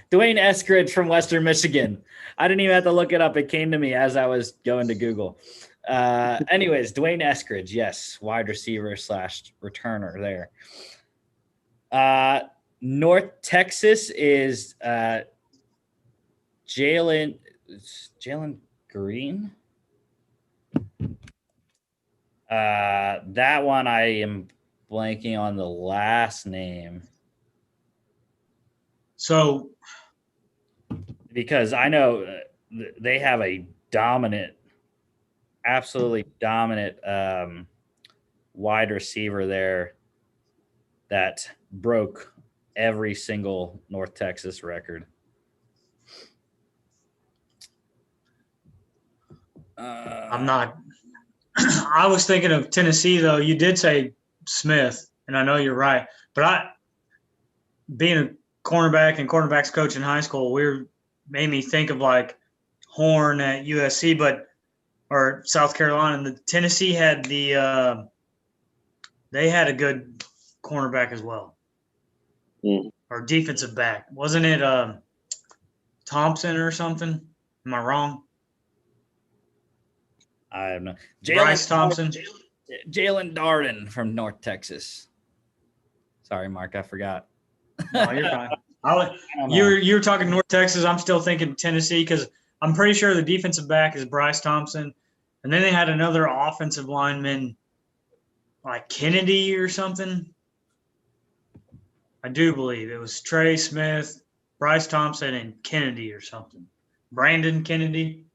Eskridge from Western Michigan. I didn't even have to look it up. It came to me as I was going to Google. Anyways, Dwayne Eskridge, yes, wide receiver / returner there. North Texas is Jalen Green. That one I am blanking on the last name. So, because I know they have a absolutely dominant wide receiver there that broke every single North Texas record. I'm not. I was thinking of Tennessee, though. You did say Smith, and I know you're right. But being a cornerback and cornerbacks coach in high school, made me think of like Horn at USC, or South Carolina. And the Tennessee had they had a good cornerback as well, or defensive back. Wasn't it Thompson or something? Am I wrong? I don't know. Bryce Thompson. Jalen Darden from North Texas. Sorry, Mark, I forgot. No, you're fine. You're talking North Texas. I'm still thinking Tennessee because I'm pretty sure the defensive back is Bryce Thompson. And then they had another offensive lineman, like Kennedy or something. I do believe it was Trey Smith, Bryce Thompson, and Kennedy or something. Brandon Kennedy.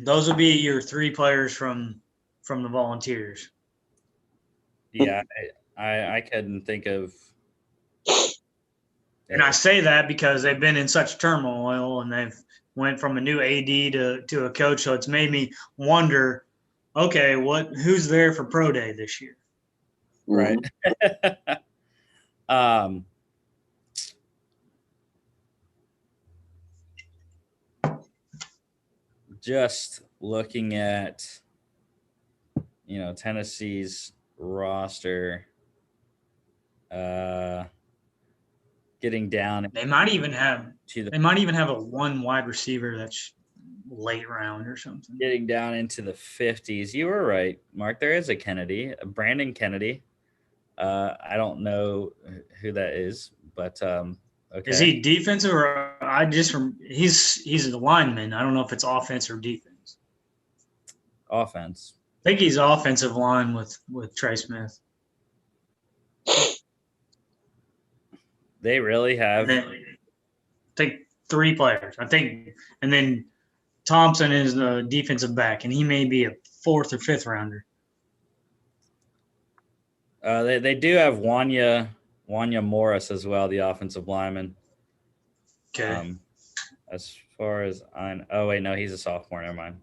Those would be your 3 players from the Volunteers. Yeah, I couldn't think of. And I say that because they've been in such turmoil and they've went from a new AD to a coach. So it's made me wonder, okay, who's there for Pro Day this year? Right. Just looking at, Tennessee's roster, getting down. They might even have to the a 1 wide receiver that's late round or something. getting down into the 50s. You were right, Mark. There is a Brandon Kennedy. I don't know who that is, but okay. Is he defensive or he's a lineman. I don't know if it's offense or defense. Offense? I think he's offensive line with Trey Smith. They really have. I think 3 players. And then Thompson is the defensive back, and he may be a 4th or 5th rounder. They do have Wanya Morris as well, the offensive lineman. Okay. As far as oh wait, no, he's a sophomore. Never mind.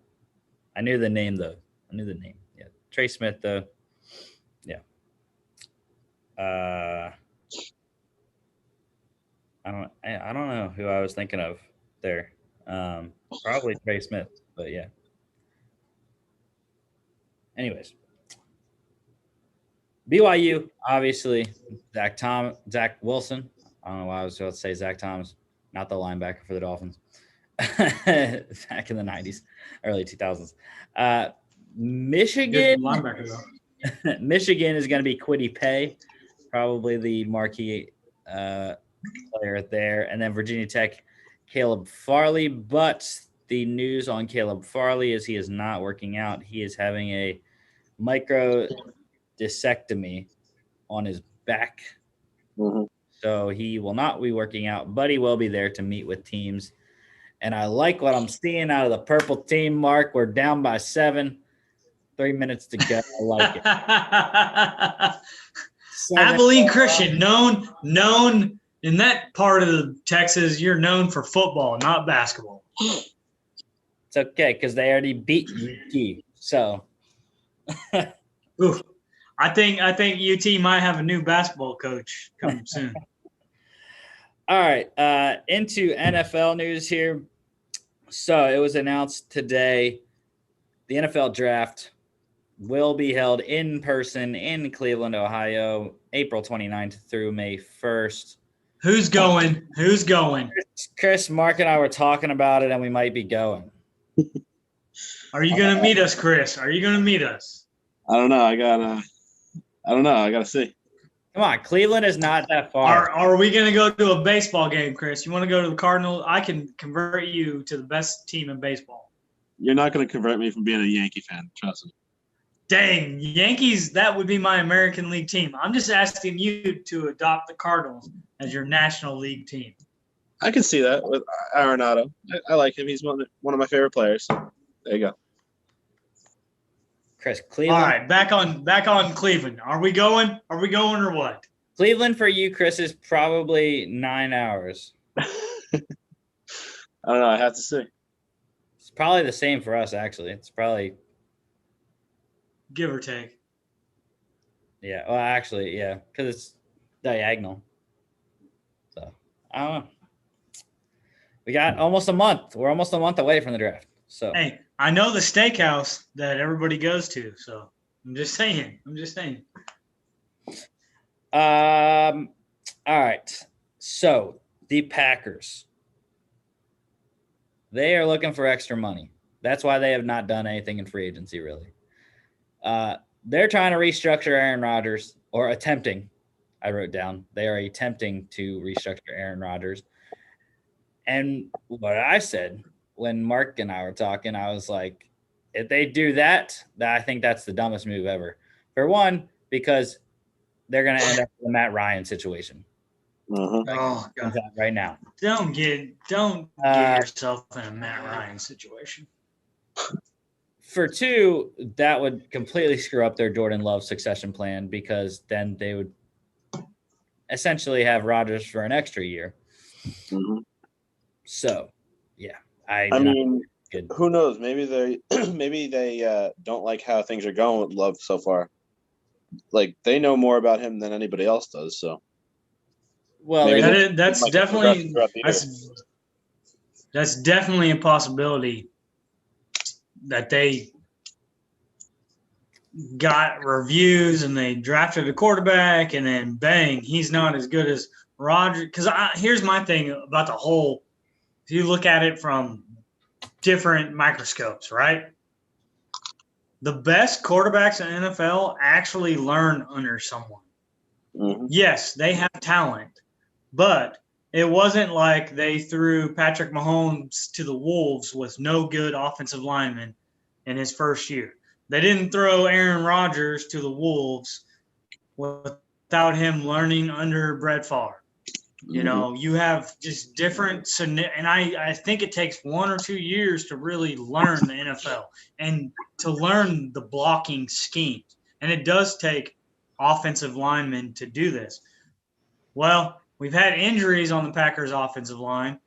I knew the name though. Yeah, Trey Smith though. Yeah. I don't know who I was thinking of there. Probably Trey Smith, but yeah. Anyways. BYU, obviously, Zach Wilson. I don't know why I was about to say Zach Thomas, not the linebacker for the Dolphins. Back in the 90s, early 2000s. Michigan. Good linebacker, though. Michigan is going to be Kwity Paye, probably the marquee player there. And then Virginia Tech, Caleb Farley. But the news on Caleb Farley is he is not working out. He is having a microdiscectomy on his back. Mm-hmm. So he will not be working out, but he will be there to meet with teams. And I like what I'm seeing out of the purple team, Mark. We're down by 7. 3 minutes to go. I like it. Abilene Christian, known in that part of Texas, you're known for football, not basketball. It's okay because they already beat UT. So Oof. I think UT might have a new basketball coach coming soon. All right, into NFL news here. So it was announced today the NFL draft will be held in person in Cleveland, Ohio, April 29th through May 1st. Who's going? Chris, Mark, and I were talking about it, and we might be going. Are you going to meet us, Chris? Are you going to meet us? I don't know. I gotta see. Come on, Cleveland is not that far. Are we going to go to a baseball game, Chris? You want to go to the Cardinals? I can convert you to the best team in baseball. You're not going to convert me from being a Yankee fan. Trust me. Dang, Yankees, that would be my American League team. I'm just asking you to adopt the Cardinals as your National League team. I can see that with Arenado. I like him. He's one of my favorite players. So there you go. Chris, Cleveland. All right, back on Cleveland. Are we going or what? Cleveland for you, Chris, is probably 9 hours. I don't know. I have to see. It's probably the same for us, actually. It's probably give or take. Yeah. Well, actually, yeah, because it's diagonal. So I don't know. We got almost a month. We're almost a month away from the draft. So hey, I know the steakhouse that everybody goes to. So I'm just saying. All right. So the Packers. They are looking for extra money. That's why they have not done anything in free agency, really. They're trying to restructure Aaron Rodgers, or attempting. I wrote down. They are attempting to restructure Aaron Rodgers. And what I said when Mark and I were talking, I was like, if they do that, I think that's the dumbest move ever. For one, because they're going to end up with a Matt Ryan situation. Uh-huh. Oh, God. Right now. Don't get yourself in a Matt Ryan situation. For 2, that would completely screw up their Jordan Love succession plan because then they would essentially have Rodgers for an extra year. Mhm. So, yeah, I mean, who knows? Maybe they don't like how things are going with Love so far. Like they know more about him than anybody else does. So, well, that's definitely that's definitely a possibility that they got reviews and they drafted a quarterback and then bang, he's not as good as Rodgers. Because here's my thing about the whole. If you look at it from different microscopes, right? The best quarterbacks in the NFL actually learn under someone. Mhm. Yes, they have talent, but it wasn't like they threw Patrick Mahomes to the Wolves with no good offensive linemen in his first year. They didn't throw Aaron Rodgers to the Wolves without him learning under Brett Favre. You know, you have just different – and I think it takes 1 or 2 years to really learn the NFL and to learn the blocking schemes. And it does take offensive linemen to do this. Well, we've had injuries on the Packers' offensive line.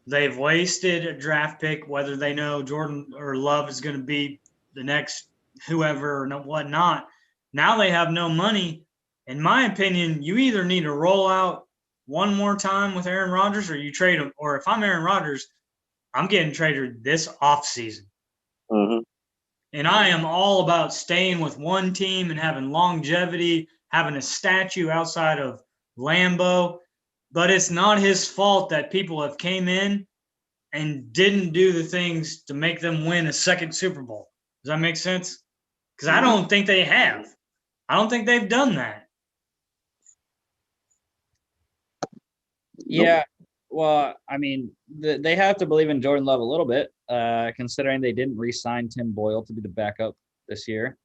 They've wasted a draft pick, whether they know Jordan or Love is going to be the next whoever or whatnot. Now they have no money. In my opinion, you either need to roll out one more time with Aaron Rodgers or you trade him. Or if I'm Aaron Rodgers, I'm getting traded this offseason. Mhm. And I am all about staying with one team and having longevity, having a statue outside of Lambeau. But it's not his fault that people have came in and didn't do the things to make them win a second Super Bowl. Does that make sense? Because I don't think they have. I don't think they've done that. Yeah, well, I mean, they have to believe in Jordan Love a little bit, considering they didn't re-sign Tim Boyle to be the backup this year,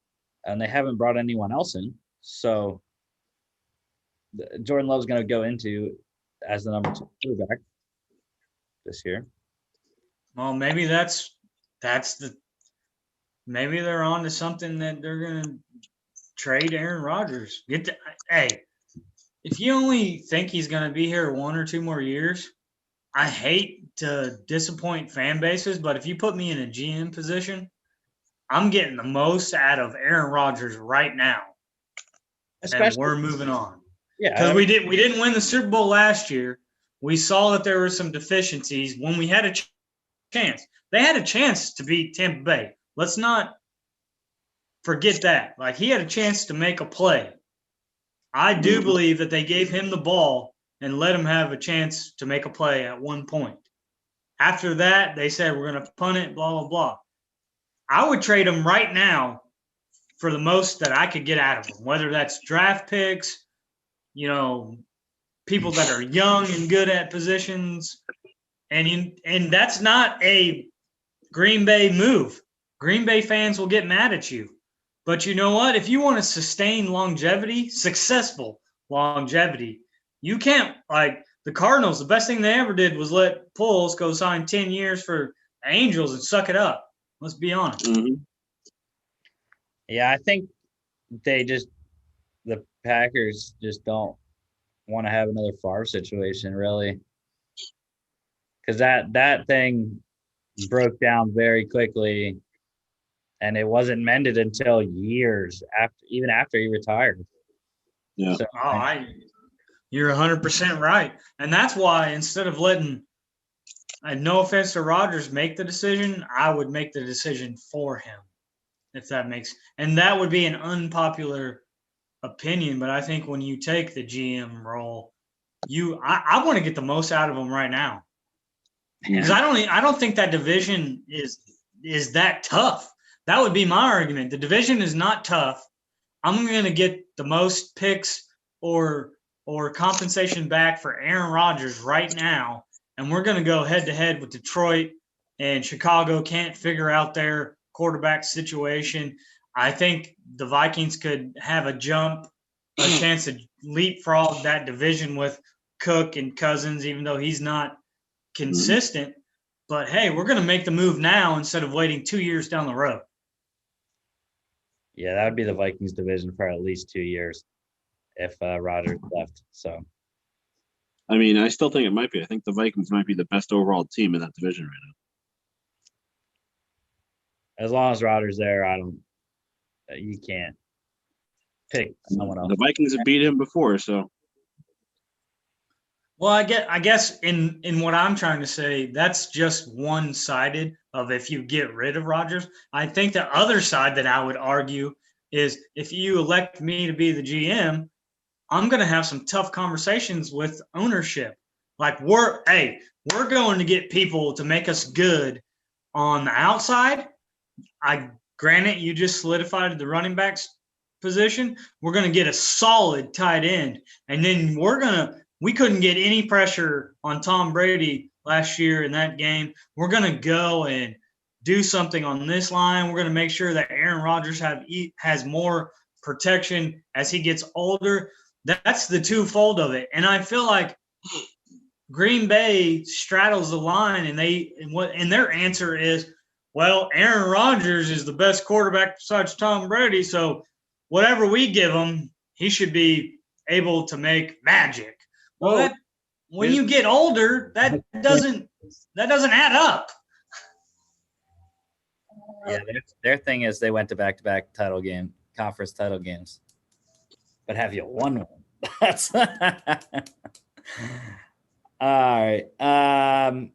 and they haven't brought anyone else in. So Jordan Love's going to go into as the number 2 quarterback this year. Well, maybe maybe they're on to something that they're going to trade Aaron Rodgers. Hey, if you only think he's going to be here 1 or 2 more years, I hate to disappoint fan bases, but if you put me in a GM position, I'm getting the most out of Aaron Rodgers right now. And we're moving on. Yeah, because we didn't win the Super Bowl last year. We saw that there were some deficiencies when we had a chance. They had a chance to beat Tampa Bay. Let's not forget that. Like, he had a chance to make a play. I do believe that they gave him the ball and let him have a chance to make a play at one point. After that, they said, we're going to punt it, blah, blah, blah. I would trade him right now for the most that I could get out of him, whether that's draft picks, you know, people that are young and good at positions. And that's not a Green Bay move. Green Bay fans will get mad at you. But you know what? If you want to sustain longevity, successful longevity, you can't, like the Cardinals, the best thing they ever did was let Pujols go sign 10 years for the Angels and suck it up. Let's be honest. Yeah, I think the Packers just don't want to have another Favre situation, really. Because that thing broke down very quickly, and it wasn't mended until years after he retired. Yeah. So, you're 100% right. And that's why instead of letting, no offense to Rodgers, make the decision, I would make the decision for him, if that makes – and that would be an unpopular opinion, but I think when you take the GM role, I want to get the most out of him right now. Because I don't think that division is that tough. That would be my argument. The division is not tough. I'm going to get the most picks or compensation back for Aaron Rodgers right now, and we're going to go head-to-head with Detroit, and Chicago can't figure out their quarterback situation. I think the Vikings could have a chance to leapfrog that division with Cook and Cousins, even though he's not consistent. But, hey, we're going to make the move now instead of waiting 2 years down the road. Yeah, that would be the Vikings division for at least 2 years if Rodgers left. So I mean, I still think it might be. I think the Vikings might be the best overall team in that division right now. as long as Rodgers there, you can't pick someone else. The Vikings have beat him before, so Well, I guess in what I'm trying to say, that's just one sided of if you get rid of Rodgers. I think the other side that I would argue is if you elect me to be the GM, I'm going to have some tough conversations with ownership. Like we're going to get people to make us good on the outside. Granted, you just solidified the running backs position. We're going to get a solid tight end, and then we couldn't get any pressure on Tom Brady last year in that game. We're going to go and do something on this line. We're going to make sure that Aaron Rodgers has more protection as he gets older. That's the twofold of it. And I feel like Green Bay straddles the line, and their answer is, well, Aaron Rodgers is the best quarterback besides Tom Brady, so whatever we give him, he should be able to make magic. Well, when you get older, that doesn't add up. Yeah, their thing is they went to back-to-back conference title games. But have you won one? That's all right.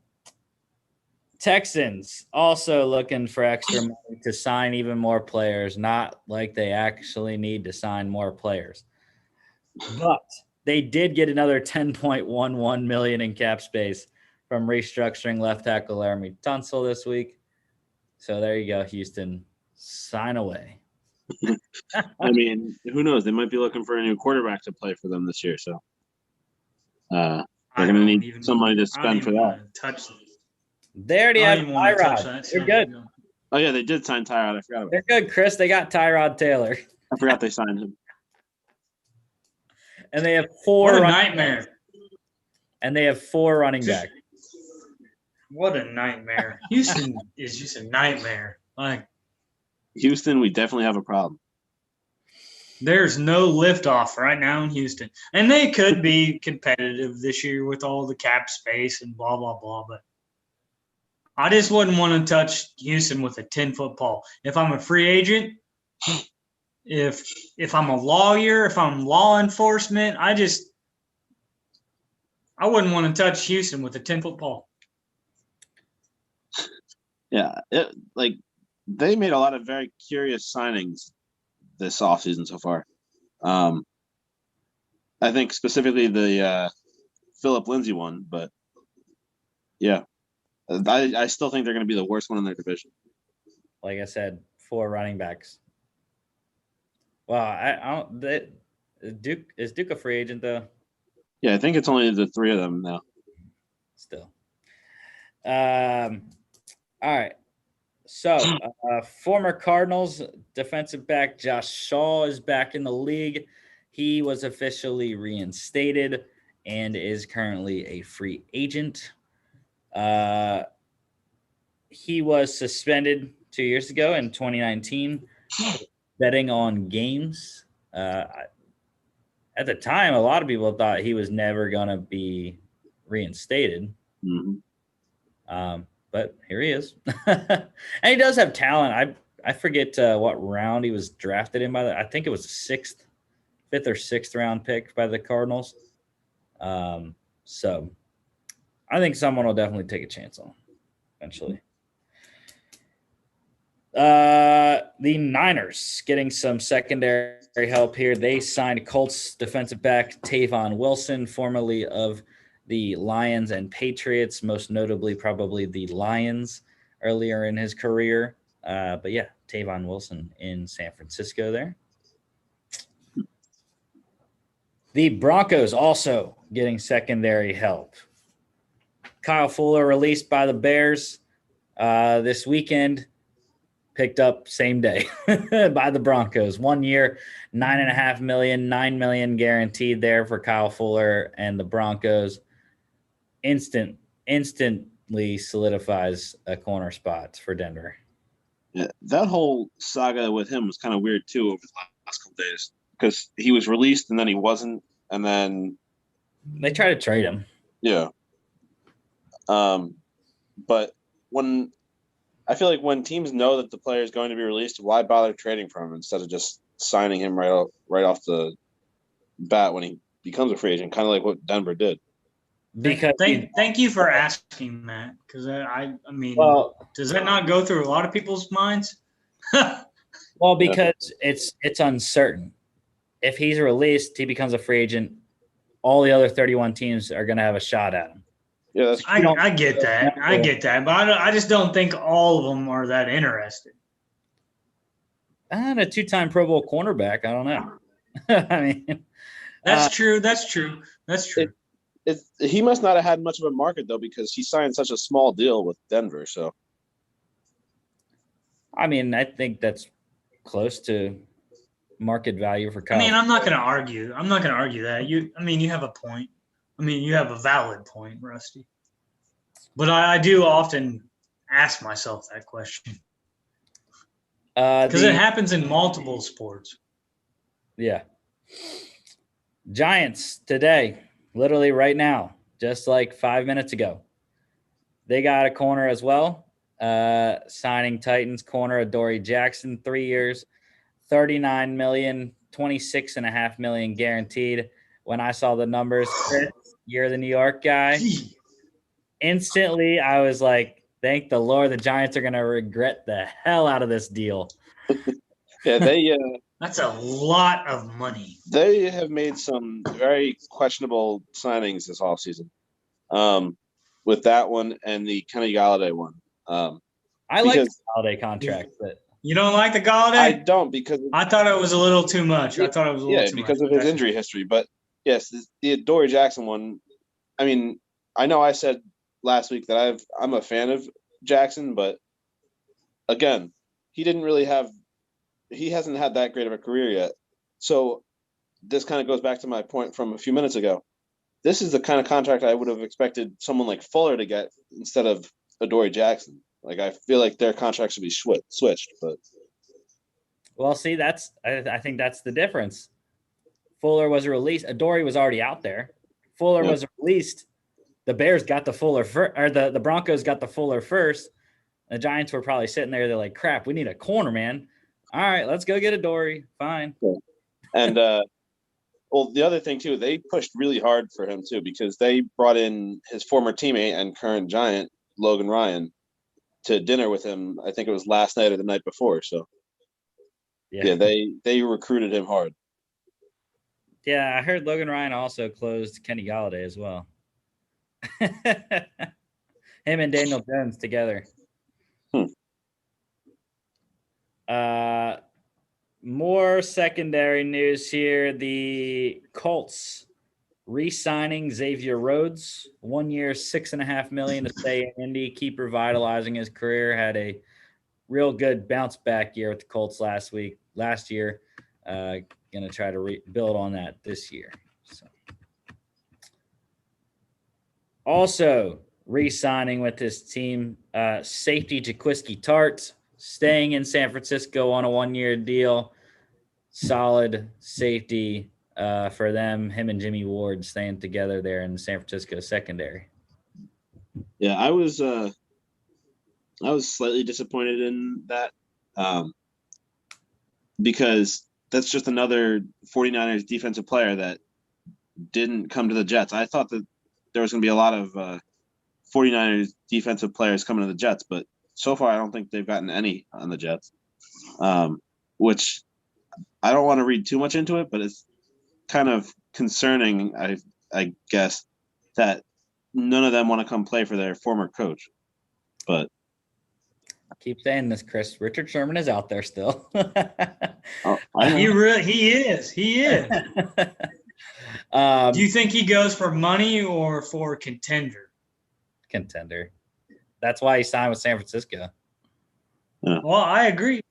Texans also looking for extra money to sign even more players. Not like they actually need to sign more players, but they did get another $10.11 million in cap space from restructuring left tackle Laramie Tunsil this week. So there you go, Houston. Sign away. I mean, who knows? They might be looking for a new quarterback to play for them this year. So they're going to need some money to spend for that. They already have Tyrod. They're good. Oh, yeah, they did sign Tyrod. I forgot about They're good, Chris. They got Tyrod Taylor. I forgot they signed him. And they have four. What a nightmare. And they have 4 running backs. What a nightmare. Houston is just a nightmare. Like Houston, we definitely have a problem. There's no liftoff right now in Houston. And they could be competitive this year with all the cap space and blah, blah, blah. But I just wouldn't want to touch Houston with a 10-foot pole. If I'm a free agent, if I'm a lawyer, if I'm law enforcement, I wouldn't want to touch Houston with a 10-foot pole. Yeah, they made a lot of very curious signings this offseason so far. I think specifically the Phillip Lindsay one, but yeah, I still think they're going to be the worst one in their division. Like I said, 4 running backs. Well, I don't. Is Duke a free agent though? Yeah, I think it's only the 3 of them now. Still. All right. So, former Cardinals defensive back Josh Shaw is back in the league. He was officially reinstated and is currently a free agent. He was suspended 2 years ago in 2019 for betting on games. At the time, a lot of people thought he was never going to be reinstated. Mm-hmm. But here he is. And he does have talent. I forget what round he was drafted in by I think it was the 5th or 6th round pick by the Cardinals. So I think someone will definitely take a chance on him eventually. The Niners getting some secondary help here. They signed Colts defensive back Tavon Wilson, formerly of the Lions and Patriots, most notably probably the Lions earlier in his career. But yeah, Tavon Wilson in San Francisco there. The Broncos also getting secondary help. Kyle Fuller released by the Bears this weekend, picked up same day by the Broncos. 1 year, $9.5 million, $9 million guaranteed there for Kyle Fuller and the Broncos. Instantly solidifies a corner spot for Denver. Yeah, that whole saga with him was kind of weird too over the last couple days because he was released and then he wasn't, and then They try to trade him. yeah. But when I feel like when teams know that the player is going to be released, why bother trading for him instead of just signing him right off the bat when he becomes a free agent, kind of like what Denver did. Because thank you for asking that, because I mean, well, does that not go through a lot of people's minds? well, because it's uncertain. If he's released, he becomes a free agent. All the other 31 teams are going to have a shot at him. Yeah, I get that. I get that, but I just don't think all of them are that interested. And a 2-time Pro Bowl cornerback, I don't know. I mean, that's true. That's true. That's true. He must not have had much of a market though, because he signed such a small deal with Denver. So, I mean, I think that's close to market value for college. I mean, I'm not going to argue. I'm not going to argue that. You have a point. I mean, you have a valid point, Rusty. But I do often ask myself that question because it happens in multiple sports. Yeah. Giants today, literally right now, just like 5 minutes ago, they got a corner as well. Signing Titans corner Adoree Jackson, 3 years, $39 million, $26.5 million guaranteed. When I saw the numbers, Chris, you're the New York guy. Instantly, I was like, thank the Lord, the Giants are going to regret the hell out of this deal. Yeah, that's a lot of money. They have made some very questionable signings this offseason. With that one and the Kenny Galladay one. I like the Galladay contract, but you don't like the Galladay? I don't, because I thought it was a little too much. I thought it was a little too much. because of his injury history. But yes, the Adoree Jackson one. I mean, I know I said last week that I'm a fan of Jackson, but again, he hasn't had that great of a career yet. So this kind of goes back to my point from a few minutes ago. This is the kind of contract I would have expected someone like Fuller to get instead of Adoree Jackson. Like, I feel like their contract should be switched, but. Well, see, I think that's the difference. Fuller was released. Adoree was already out there. Fuller was released. The Bears got the Fuller first, or the Broncos got the Fuller first. The Giants were probably sitting there. They're like, crap, we need a corner, man. All right, let's go get Adoree. Fine. And, well, the other thing, too, they pushed really hard for him, too, because they brought in his former teammate and current Giant, Logan Ryan, to dinner with him. I think it was last night or the night before. So, yeah, they recruited him hard. Yeah, I heard Logan Ryan also closed Kenny Galladay as well. Him and Daniel Jones together. More secondary news here. The Colts re-signing Xavier Rhodes, 1 year, $6.5 million to stay in Indy, keep revitalizing his career. Had a real good bounce back year with the Colts last year. Going to try to build on that this year. So. Also re-signing with his team, safety Jaquiski Tart, staying in San Francisco on a 1-year deal. Solid safety for them. Him and Jimmy Ward staying together there in the San Francisco secondary. Yeah, I was slightly disappointed in that because that's just another 49ers defensive player that didn't come to the Jets. I thought that there was going to be a lot of 49ers defensive players coming to the Jets, but so far I don't think they've gotten any on the Jets, which I don't want to read too much into it, but it's kind of concerning, I guess, that none of them want to come play for their former coach. But I keep saying this, Chris. Richard Sherman is out there still. He is. Do you think he goes for money or for contender? Contender. That's why he signed with San Francisco. Yeah. Well, I agree.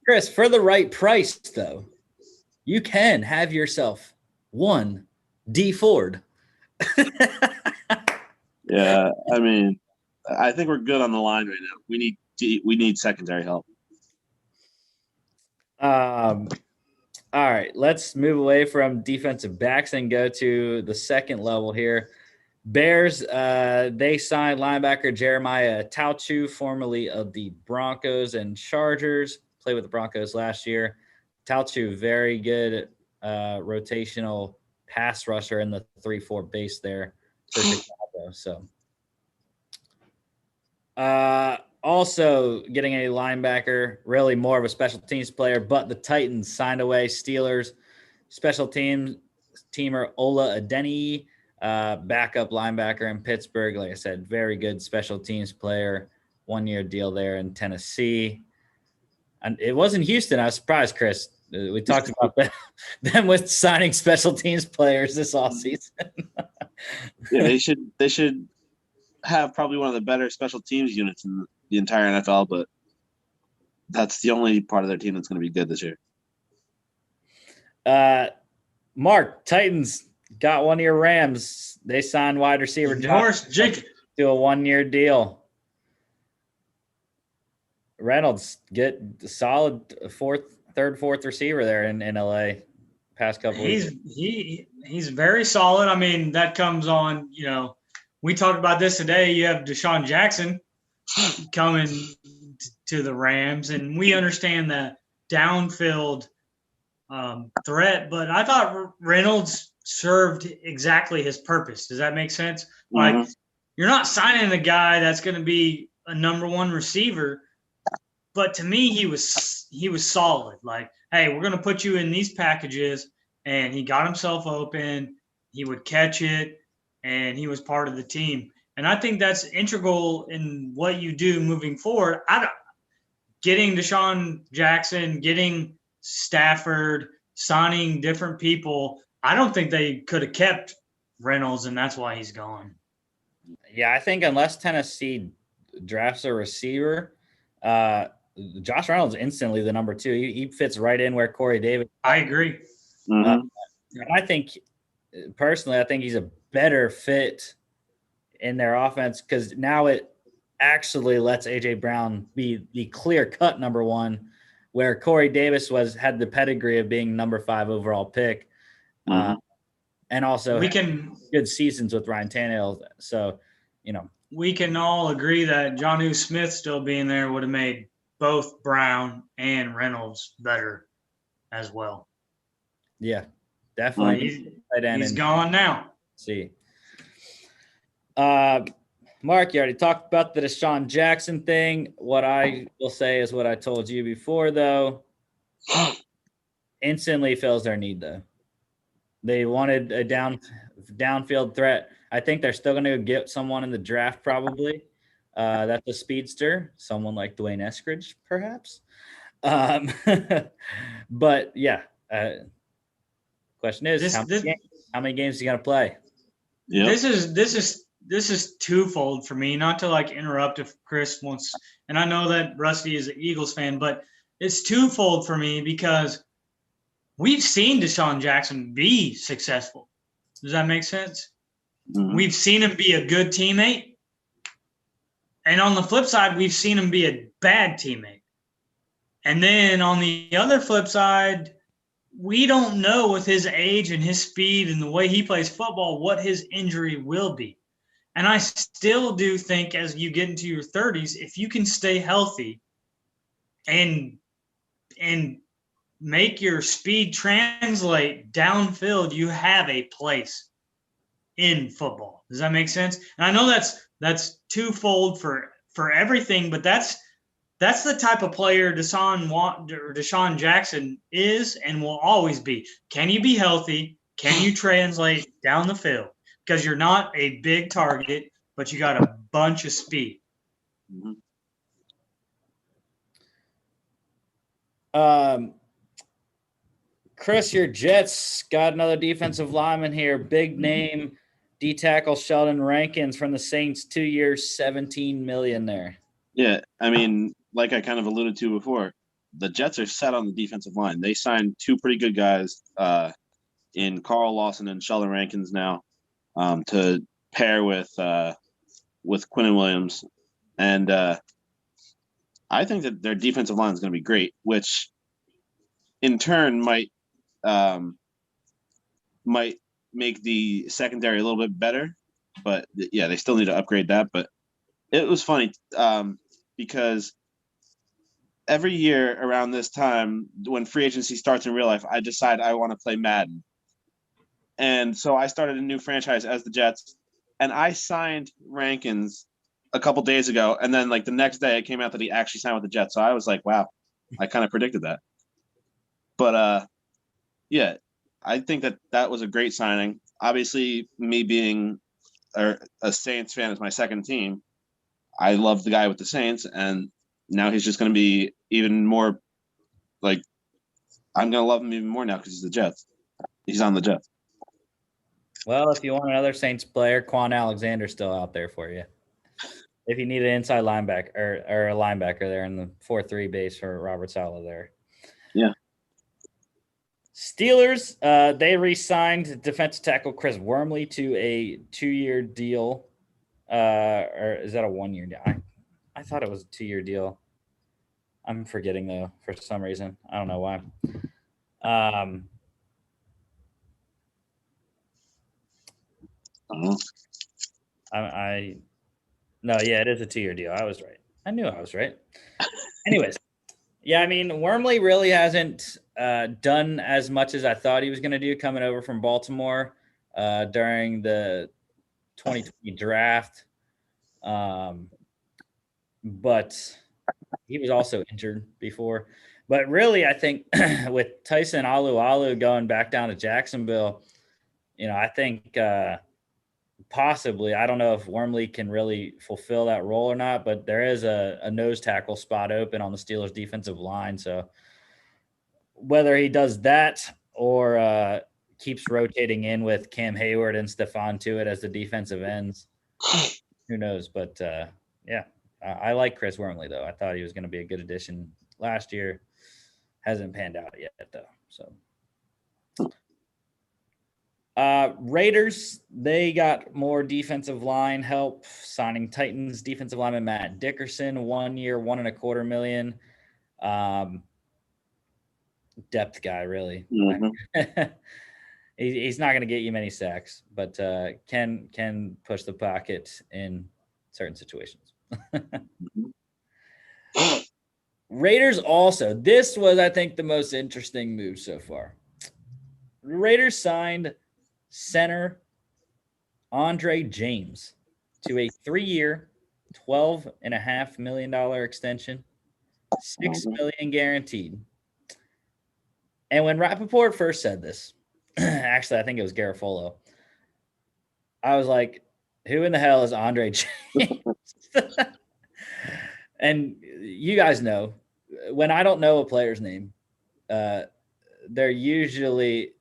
Chris, for the right price, though, you can have yourself one D Ford. Yeah, I mean, I think we're good on the line right now. We need secondary help. All right, let's move away from defensive backs and go to the second level here. Bears, they signed linebacker Jeremiah Tauchu, formerly of the Broncos and Chargers, played with the Broncos last year. Tauchu, very good rotational pass rusher in the 3-4 base there for Chicago. So, also getting a linebacker, really more of a special teams player, but the Titans signed away Steelers special teamer Ola Adeniyi, backup linebacker in Pittsburgh. Like I said, very good special teams player. 1-year deal there in Tennessee. And it wasn't Houston. I was surprised, Chris. We talked about them with signing special teams players this offseason. Yeah, they should have probably one of the better special teams units in the entire NFL, but that's the only part of their team that's going to be good this year. Mark, Titans got 1-year Rams. They signed wide receiver Josh Jacobs to a 1-year deal. Reynolds get solid third, fourth receiver there in LA past couple weeks. He's very solid. I mean, that comes on, we talked about this today. You have Deshaun Jackson coming to the Rams, and we understand that downfield threat, but I thought Reynolds served exactly his purpose. Does that make sense? Mm-hmm. Like, you're not signing a guy that's going to be a number one receiver, but to me, he was solid. Like, hey, we're going to put you in these packages, and he got himself open. He would catch it, and he was part of the team. And I think that's integral in what you do moving forward. Getting Deshaun Jackson, getting Stafford, signing different people, I don't think they could have kept Reynolds, and that's why he's gone. Yeah, I think unless Tennessee drafts a receiver, Josh Reynolds instantly the number 2. He fits right in where Corey Davis. I agree. Mm-hmm. I think he's a better fit in their offense because now it actually lets A.J. Brown be the clear-cut number 1, where Corey Davis had the pedigree of being number 5 overall pick, and also good seasons with Ryan Tannehill. So, we can all agree that Jonnu Smith still being there would have made both Brown and Reynolds better as well. Yeah, definitely. He's gone now. See. Mark, you already talked about the Deshaun Jackson thing. What I will say is what I told you before, though. Instantly fills their need, though. They wanted a downfield threat. I think they're still going to get someone in the draft, probably. That's a speedster, someone like Dwayne Eskridge, perhaps. But yeah, question is, how many games is he going to play? Yep. This is twofold for me. Not to interrupt if Chris wants, and I know that Rusty is an Eagles fan, but it's twofold for me because we've seen Deshaun Jackson be successful. Does that make sense? Mm-hmm. We've seen him be a good teammate. And on the flip side, we've seen him be a bad teammate. And then on the other flip side, we don't know with his age and his speed and the way he plays football what his injury will be. And I still do think as you get into your 30s, if you can stay healthy and make your speed translate downfield, you have a place in football. Does that make sense? And I know that's twofold for everything, but that's the type of player Deshaun Jackson is and will always be. Can you be healthy? Can you translate down the field? Because you're not a big target, but you got a bunch of speed. Chris, your Jets got another defensive lineman here. Big name D-tackle Sheldon Rankins from the Saints, 2 years, $17 million there. Yeah, I mean, like I kind of alluded to before, the Jets are set on the defensive line. They signed 2 pretty good guys in Carl Lawson and Sheldon Rankins now to pair with with Quinnen Williams, and I think that their defensive line is going to be great, which in turn might make the secondary a little bit better. But yeah, they still need to upgrade that. But it was funny because every year around this time, when free agency starts in real life, I decide I want to play Madden. And so I started a new franchise as the Jets, and I signed Rankins a couple days ago. And then like the next day it came out that he actually signed with the Jets. So I was like, wow, I kind of predicted that. But yeah, I think that was a great signing. Obviously, me being a Saints fan is my second team. I love the guy with the Saints, and now he's just going to be even more like I'm going to love him even more now because he's the Jets. He's on the Jets. Well, if you want another Saints player, Quan Alexander's still out there for you. If you need an inside linebacker or a linebacker there in the 4-3 base for Robert Saleh there. Yeah. Steelers, they re-signed defensive tackle Chris Wormley to a 2-year deal. Or is that a 1-year deal? I thought it was a 2-year deal. I'm forgetting though for some reason. I don't know why. No, yeah, it is a 2-year deal. I was right. I knew I was right. Anyways, yeah, I mean, Wormley really hasn't done as much as I thought he was going to do coming over from Baltimore during the 2020 draft. But he was also injured before. But really, I think with Tyson Alu going back down to Jacksonville, I think possibly, I don't know if Wormley can really fulfill that role or not, but there is a nose tackle spot open on the Steelers defensive line. So whether he does that or keeps rotating in with Cam Hayward and Stephon Tuitt as the defensive ends, who knows? But yeah, I like Chris Wormley, though. I thought he was going to be a good addition last year. Hasn't panned out yet, though. So Raiders, they got more defensive line help, signing Titans defensive lineman Matt Dickerson, 1 year, $1.25 million. Depth guy, really. Mm-hmm. He's not going to get you many sacks, but can push the pocket in certain situations. Raiders also. This was, I think, the most interesting move so far. The Raiders signed center Andre James to a 3-year, $12.5 million extension, $6 million guaranteed. And when Rappaport first said this, actually, I think it was Garofolo, I was like, who in the hell is Andre James? And you guys know, when I don't know a player's name, they're usually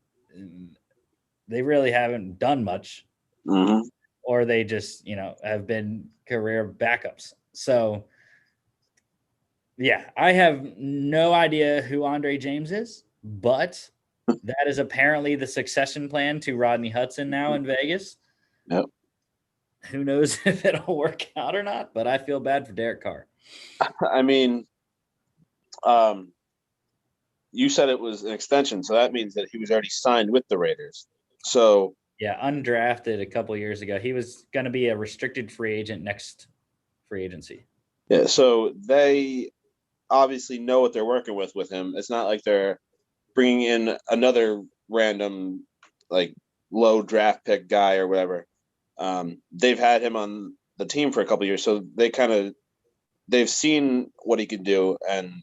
they really haven't done much, or they just have been career backups. So yeah, I have no idea who Andre James is, but that is apparently the succession plan to Rodney Hudson now in Vegas. Yep. Who knows if it'll work out or not, but I feel bad for Derek Carr. I mean, you said it was an extension, so that means that he was already signed with the Raiders. So yeah, undrafted a couple years ago. He was going to be a restricted free agent next free agency. Yeah, so they obviously know what they're working with him. It's not like they're bringing in another random, like, low draft pick guy or whatever. They've had him on the team for a couple of years, so they've seen what he can do, and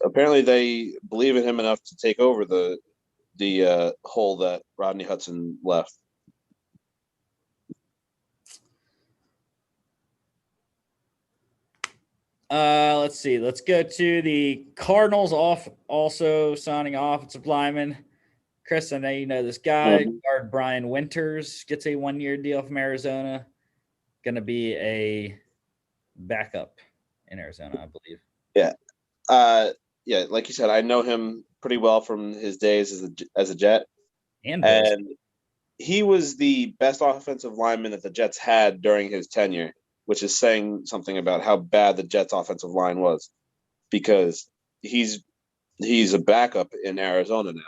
apparently they believe in him enough to take over the hole that Rodney Hudson left. Let's see. Let's go to the Cardinals also signing offensive lineman. Chris, I know you know this guy. Guard Brian Winters gets a 1-year deal from Arizona. Going to be a backup in Arizona, I believe. Yeah. Yeah, like you said, I know him pretty well from his days as a Jet. And he was the best offensive lineman that the Jets had during his tenure. which is saying something about how bad the Jets' offensive line was, because he's a backup in Arizona now.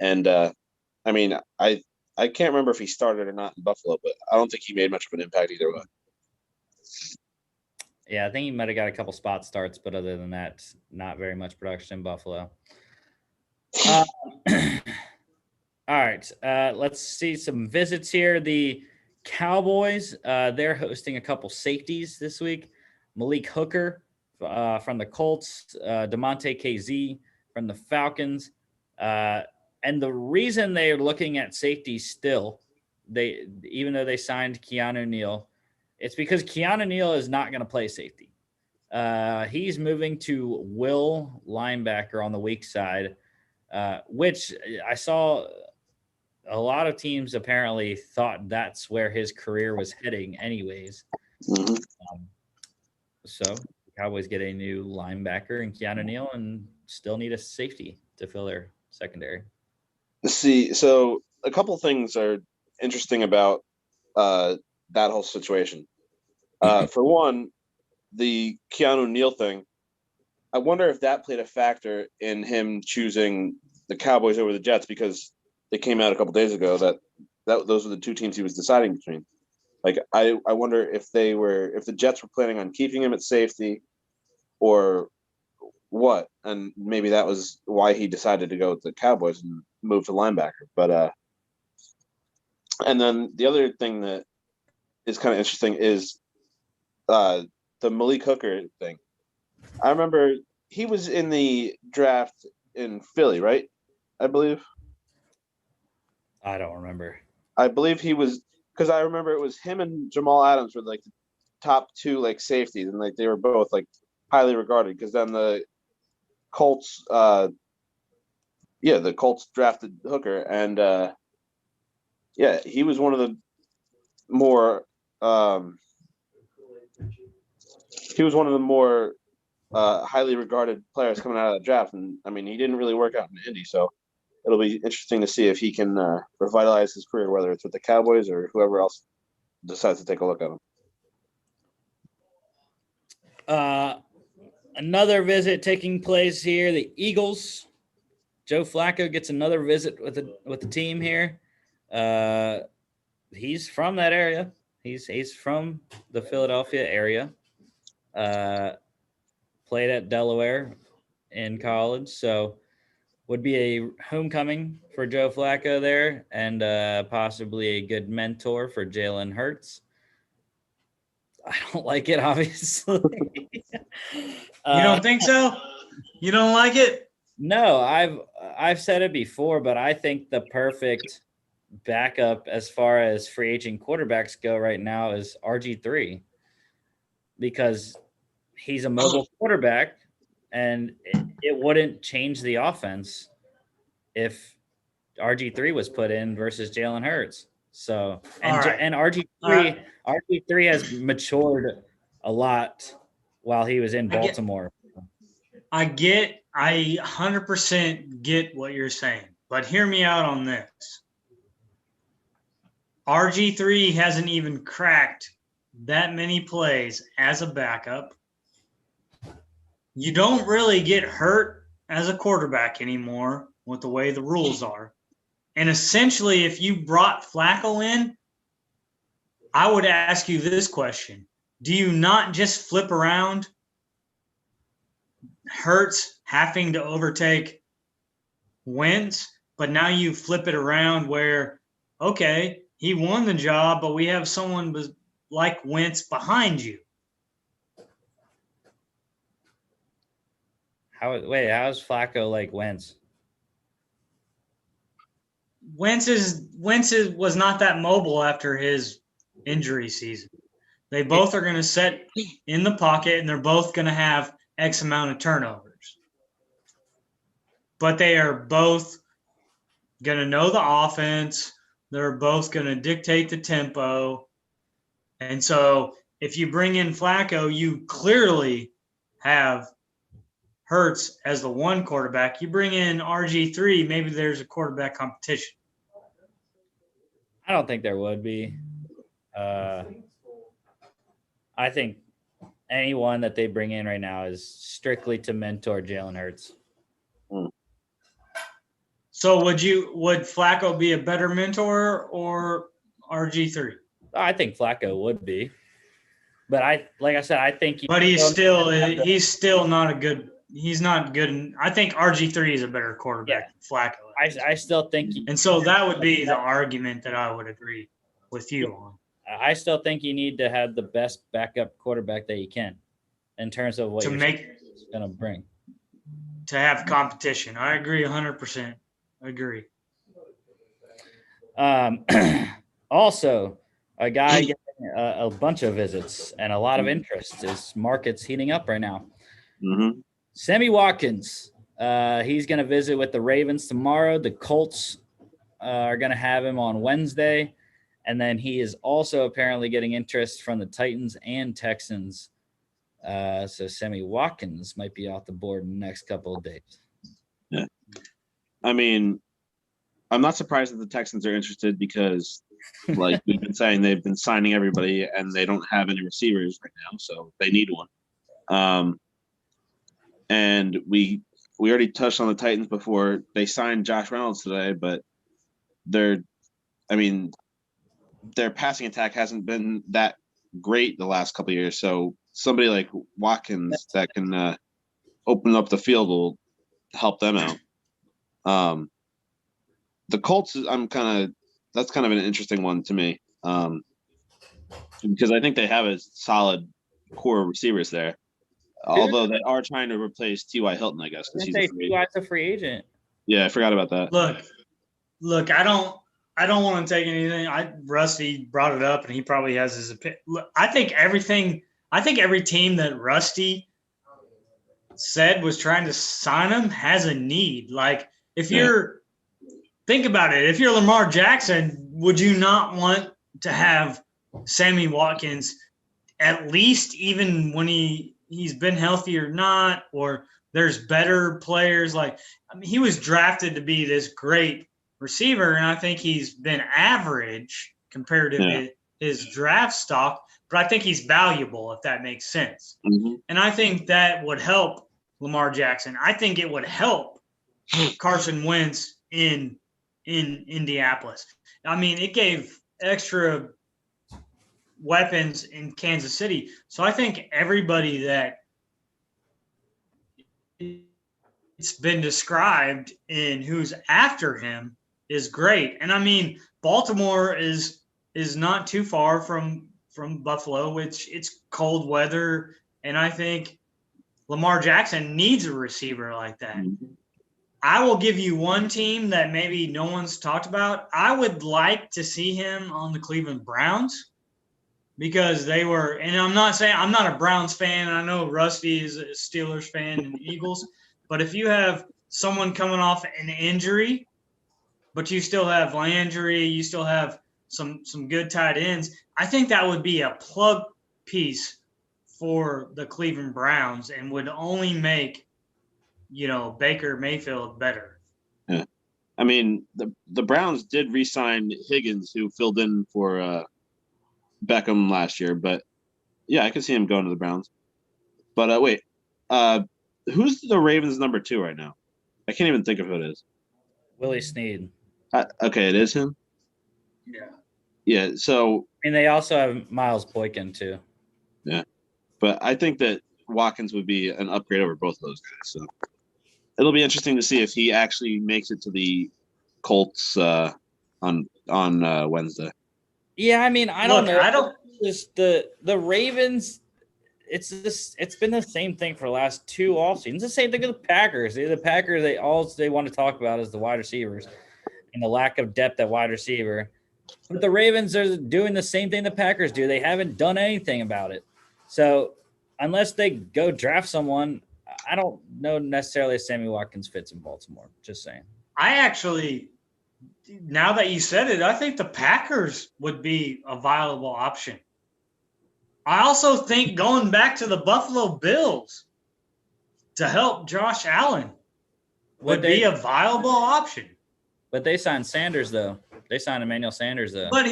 And I mean, I can't remember if he started or not in Buffalo, but I don't think he made much of an impact either way. Yeah, I think he might have got a couple spot starts, but other than that, not very much production in Buffalo. All right, let's see some visits here. The Cowboys, they're hosting a couple safeties this week. Malik Hooker from the Colts, DeMonte KZ from the Falcons. And the reason they're looking at safety still, even though they signed Keanu Neal, it's because Keanu Neal is not going to play safety. He's moving to will linebacker on the weak side, which I saw a lot of teams apparently thought that's where his career was heading anyways. Mm-hmm. So the Cowboys get a new linebacker in Keanu Neal and still need a safety to fill their secondary. See, so a couple things are interesting about that whole situation. For one, the Keanu Neal thing, I wonder if that played a factor in him choosing the Cowboys over the Jets, because they came out a couple days ago that those were the two teams he was deciding between. Like, I wonder if the Jets were planning on keeping him at safety or what, and maybe that was why he decided to go with the Cowboys and move to linebacker. But and then the other thing that is kind of interesting is the Malik Hooker thing. I remember he was in the draft in Philly, right? I believe. I don't remember. I believe he was, because I remember it was him and Jamal Adams were like the top two like safeties, and like they were both like highly regarded. Because then the Colts, the Colts drafted Hooker, and he was one of the more highly regarded players coming out of the draft. And I mean, he didn't really work out in Indy, so it'll be interesting to see if he can revitalize his career, whether it's with the Cowboys or whoever else decides to take a look at him. Another visit taking place here. The Eagles. Joe Flacco gets another visit with the team here. He's from that area. He's from the Philadelphia area. Played at Delaware in college, so would be a homecoming for Joe Flacco there, and possibly a good mentor for Jalen Hurts. I don't like it, obviously. You don't think so? You don't like it? No, I've said it before, but I think the perfect backup as far as free agent quarterbacks go right now is RG3, because he's a mobile quarterback, and it wouldn't change the offense if RG3 was put in versus Jalen Hurts. So, and RG3 has matured a lot while he was in Baltimore. I 100% get what you're saying, but hear me out on this. RG3 hasn't even cracked that many plays as a backup. You don't really get hurt as a quarterback anymore with the way the rules are. And essentially, if you brought Flacco in, I would ask you this question. Do you not just flip around Hurts having to overtake Wentz, but now you flip it around where, okay, he won the job, but we have someone like Wentz behind you. How is Flacco like Wentz? Wentz was not that mobile after his injury season. They both are going to set in the pocket, and they're both going to have X amount of turnovers. But they are both going to know the offense. They're both going to dictate the tempo. And so if you bring in Flacco, you clearly have Hurts as the one quarterback. You bring in RG3, maybe there's a quarterback competition. I don't think there would be. I think anyone that they bring in right now is strictly to mentor Jalen Hurts. So would Flacco be a better mentor or RG3? I think Flacco would be, but like I said, I think. But he's still not a good. He's not good. I think RG3 is a better quarterback than Flacco. I still think. And so that would be the argument that I would agree with you on. I still think you need to have the best backup quarterback that you can, in terms of what you're going to bring. To have competition, I agree 100%. Agree. Also, a guy getting a bunch of visits and a lot of interest. His market's heating up right now. Mm-hmm. Sammy Watkins. He's going to visit with the Ravens tomorrow. The Colts are going to have him on Wednesday. And then he is also apparently getting interest from the Titans and Texans. So Sammy Watkins might be off the board in the next couple of days. Yeah. I mean, I'm not surprised that the Texans are interested because, like we've been saying, they've been signing everybody and they don't have any receivers right now, so they need one. And we already touched on the Titans before. They signed Josh Reynolds today, but their passing attack hasn't been that great the last couple of years. So somebody like Watkins that can open up the field will help them out. The Colts, that's kind of an interesting one to me, because I think they have a solid core of receivers there. Although they are trying to replace T.Y. Hilton, I guess, because he's a free agent. Yeah, I forgot about that. Look, I don't want to take anything. Rusty brought it up, and he probably has his opinion. I think every team that Rusty said was trying to sign him has a need. Like, think about it. If you're Lamar Jackson, would you not want to have Sammy Watkins at least even when he's been healthy or not, or there's better players? He was drafted to be this great receiver, and I think he's been average compared to his draft stock, but I think he's valuable, if that makes sense. Mm-hmm. And I think that would help Lamar Jackson. I think it would help Carson Wentz in Indianapolis. It gave extra weapons in Kansas City. So I think everybody that it's been described in who's after him is great. And Baltimore is not too far from Buffalo, which it's cold weather. And I think Lamar Jackson needs a receiver like that. Mm-hmm. I will give you one team that maybe no one's talked about. I would like to see him on the Cleveland Browns because they were, and I'm not saying I'm not a Browns fan. I know Rusty is a Steelers fan and Eagles, but if you have someone coming off an injury, but you still have Landry, you still have some good tight ends, I think that would be a plug piece for the Cleveland Browns and would only make Baker Mayfield better. Yeah. The Browns did re-sign Higgins, who filled in for Beckham last year, but yeah, I could see him going to the Browns. But wait, who's the Ravens number 2 right now? I can't even think of who it is. Willie Snead. Okay, it is him? Yeah. Yeah, so... they also have Miles Boykin, too. Yeah, but I think that Watkins would be an upgrade over both of those guys, so... It'll be interesting to see if he actually makes it to the Colts on Wednesday. Yeah, I don't know. I don't just the Ravens. It's been the same thing for the last 2 off seasons. The same thing with the Packers. The Packers, they want to talk about is the wide receivers and the lack of depth at wide receiver. But the Ravens are doing the same thing the Packers do. They haven't done anything about it. So unless they go draft someone, I don't know necessarily if Sammy Watkins fits in Baltimore. Just saying. I actually, now that you said it, I think the Packers would be a viable option. I also think going back to the Buffalo Bills to help Josh Allen would be a viable option. But they signed Sanders, though. They signed Emmanuel Sanders, though. But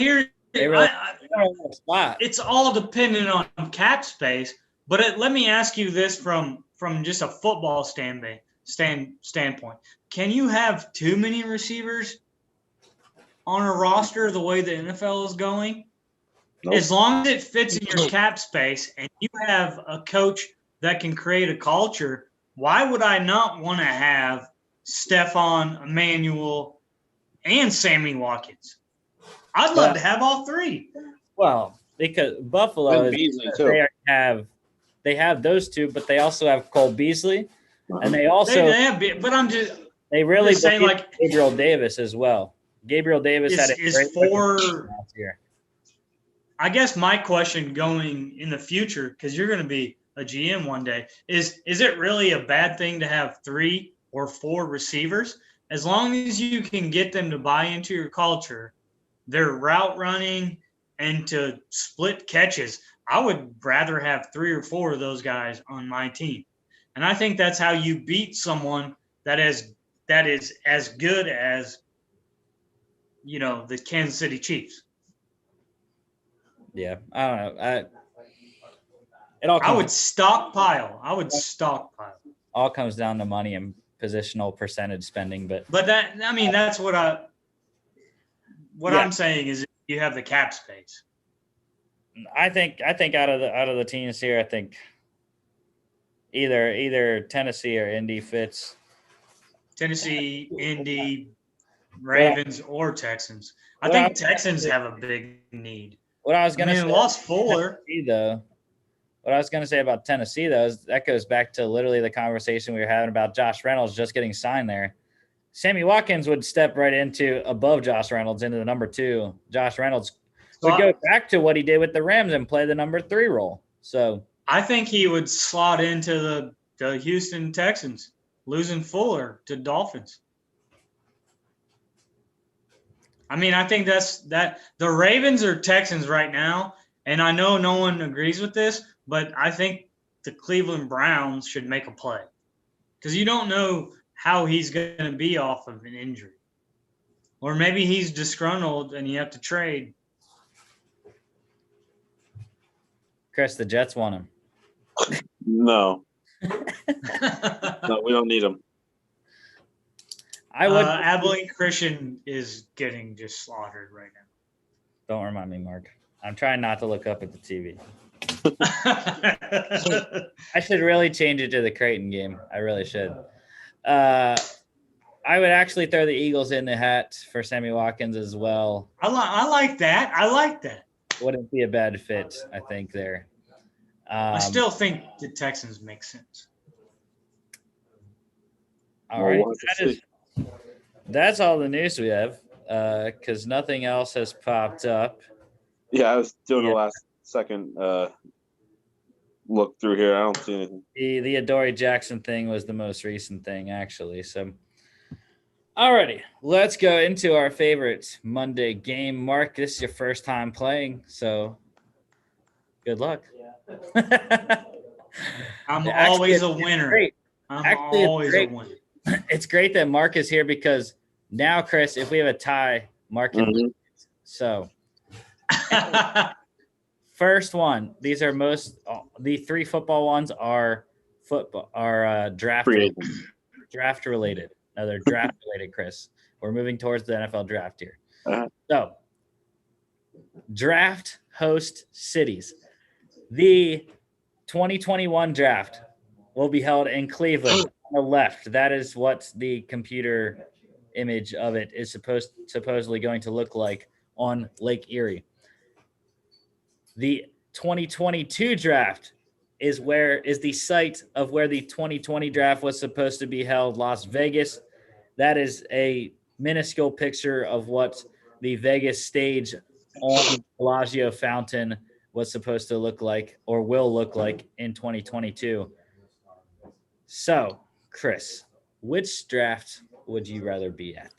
They really don't have a spot. It's all dependent on cap space. But let me ask you this from just a football standpoint. Can you have too many receivers on a roster the way the NFL is going? Nope. As long as it fits in your cap space and you have a coach that can create a culture, why would I not want to have Stephon, Emmanuel, and Sammy Watkins? I'd love to have all three. Well, because Buffalo And is Beasley, too. they have those two, but they also have Cole Beasley, and they also But I'm just they really just saying, believe like, Gabriel Davis as well. Gabriel Davis had a great last year. I guess my question going in the future, because you're going to be a GM one day, is it really a bad thing to have 3 or 4 receivers? As long as you can get them to buy into your culture, their route running, and to split catches, I would rather have 3 or 4 of those guys on my team. And I think that's how you beat someone that is as good as, the Kansas City Chiefs. Yeah, I don't know. I would stockpile. All comes down to money and positional percentage spending, but that's what I'm saying is you have the cap space. I think out of the teams here, I think either Tennessee or Indy fits. Tennessee, Indy, Ravens, or Texans. I think Texans have a big need. What I was going to say, lost Fuller. What I was going to say about Tennessee, though, is that goes back to literally the conversation we were having about Josh Reynolds just getting signed there. Sammy Watkins would step right above Josh Reynolds into the number 2. Josh Reynolds would go back to what he did with the Rams and play the number 3 role. So I think he would slot into the Houston Texans, losing Fuller to Dolphins. I think that the Ravens or Texans right now, and I know no one agrees with this, but I think the Cleveland Browns should make a play because you don't know how he's going to be off of an injury. Or maybe he's disgruntled and you have to trade. Chris, the Jets want him. No. No, we don't need him. I would. Abilene Christian is getting just slaughtered right now. Don't remind me, Mark. I'm trying not to look up at the TV. I should really change it to the Creighton game. I really should. I would actually throw the Eagles in the hat for Sammy Watkins as well. I like that. Wouldn't be a bad fit, I think, there. I still think the Texans make sense. All right. That's all the news we have because nothing else has popped up. Yeah, I was doing the last second look through here. I don't see anything. The Adoree Jackson thing was the most recent thing, actually. So, alrighty, let's go into our favorite Monday game. Mark, this is your first time playing, so good luck. I'm always a winner. I'm always a winner. It's great that Mark is here because now, Chris, if we have a tie, Mark can lose. So, first one. These are the 3 football ones are draft related. No, they're draft related, Chris. We're moving towards the NFL draft here. So, draft host cities. The 2021 draft will be held in Cleveland. On the left, that is what the computer image of it is supposedly going to look like on Lake Erie. The 2022 draft is the site of where the 2020 draft was supposed to be held, Las Vegas. That is a minuscule picture of what the Vegas stage on Bellagio Fountain was supposed to look like or will look like in 2022. So, Chris, which draft would you rather be at?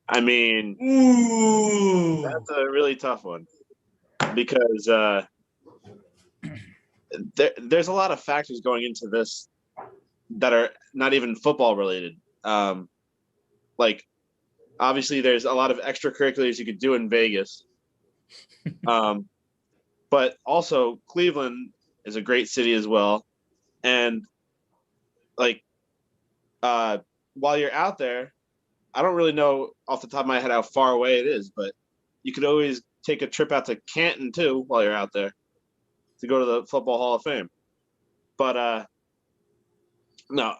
I mean, that's a really tough one because there's a lot of factors going into this that are not even football related. Like obviously there's a lot of extracurriculars you could do in Vegas. But also Cleveland is a great city as well. And like, while you're out there, I don't really know off the top of my head how far away it is, but you could always take a trip out to Canton too while you're out there to go to the Football Hall of Fame. But no,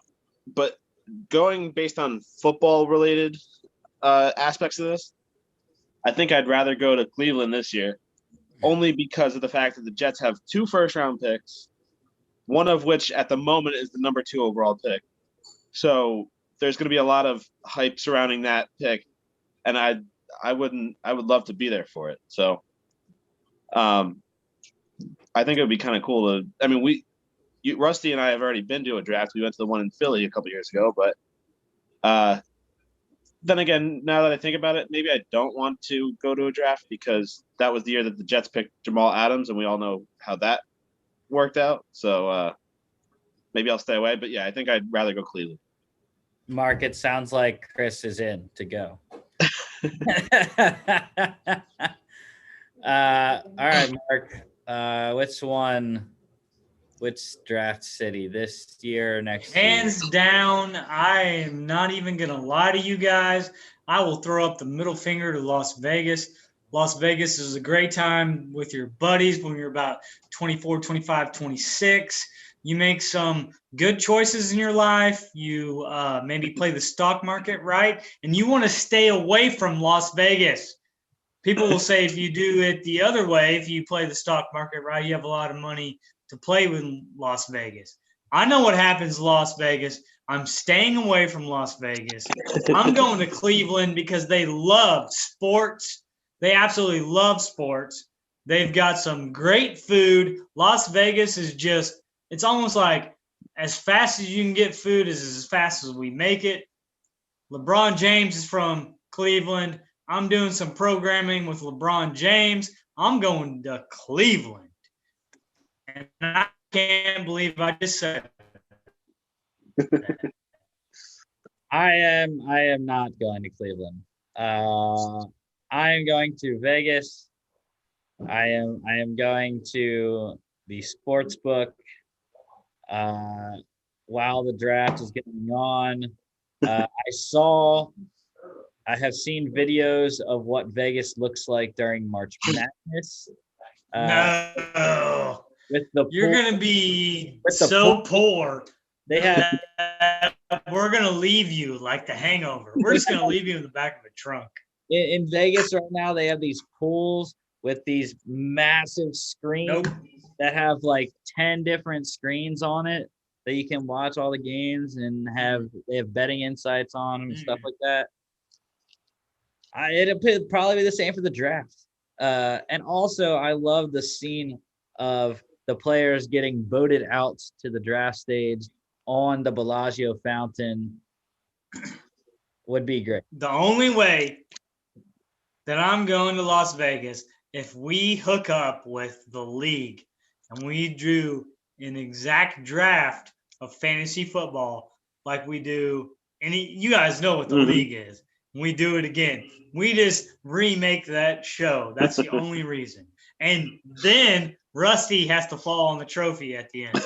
but going based on football related aspects of this, I think I'd rather go to Cleveland this year, only because of the fact that the Jets have 2 first-round picks, one of which at the moment is the number 2 overall pick. So there's going to be a lot of hype surrounding that pick, and I would love to be there for it. So I think it would be kind of cool to. I mean, Rusty and I have already been to a draft. We went to the one in Philly a couple years ago, but then again, now that I think about it, maybe I don't want to go to a draft because that was the year that the Jets picked Jamal Adams, and we all know how that worked out. So maybe I'll stay away. But yeah, I think I'd rather go Cleveland. Mark, it sounds like Chris is in to go. All right, Mark. Which draft city this year or next year? Hands down, I am not even going to lie to you guys. I will throw up the middle finger to Las Vegas. Las Vegas is a great time with your buddies when you're about 24, 25, 26. You make some good choices in your life. You maybe play the stock market right, and you want to stay away from Las Vegas. People will say if you do it the other way, if you play the stock market right, you have a lot of money to play with Las Vegas. I know what happens in Las Vegas. I'm staying away from Las Vegas. I'm going to Cleveland because they love sports. They absolutely love sports. They've got some great food. Las Vegas is just, it's almost like as fast as you can get food is as fast as we make it. LeBron James is from Cleveland. I'm doing some programming with LeBron James. I'm going to Cleveland. And I can't believe I just said that. I am not going to Cleveland. I am going to Vegas. I am going to the sports book while the draft is going on. I have seen videos of what Vegas looks like during March Madness. No. You're going to be so poor. They have. We're going to leave you like the Hangover. We're just going to leave you in the back of a trunk. In Vegas right now, they have these pools with these massive screens that have like 10 different screens on it that you can watch all the games and they have betting insights on them and stuff like that. It'll probably be the same for the draft. And also, I love the scene of the players getting voted out to the draft stage on the Bellagio fountain. Would be great. The only way that I'm going to Las Vegas, if we hook up with the league and we do an exact draft of fantasy football like we do, you guys know what the league is. We do it again. We just remake that show. That's the only reason. And then Rusty has to fall on the trophy at the end.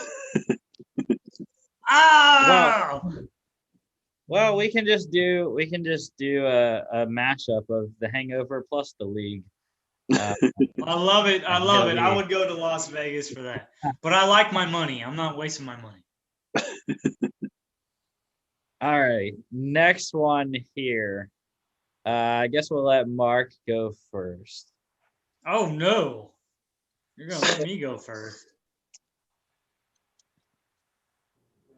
Well, we can just do a mashup of the Hangover plus the league. I love it. I would go to Las Vegas for that. But I like my money. I'm not wasting my money. All right. Next one here. I guess we'll let Mark go first. Oh, no. You're going to let me go first.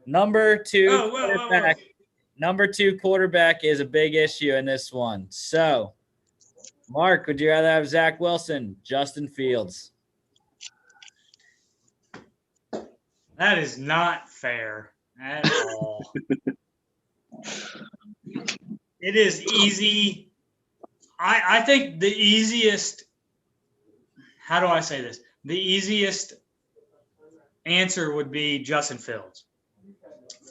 Number two quarterback is a big issue in this one. So, Mark, would you rather have Zach Wilson, Justin Fields? That is not fair at all. It is easy. I think the easiest – how do I say this? The easiest answer would be Justin Fields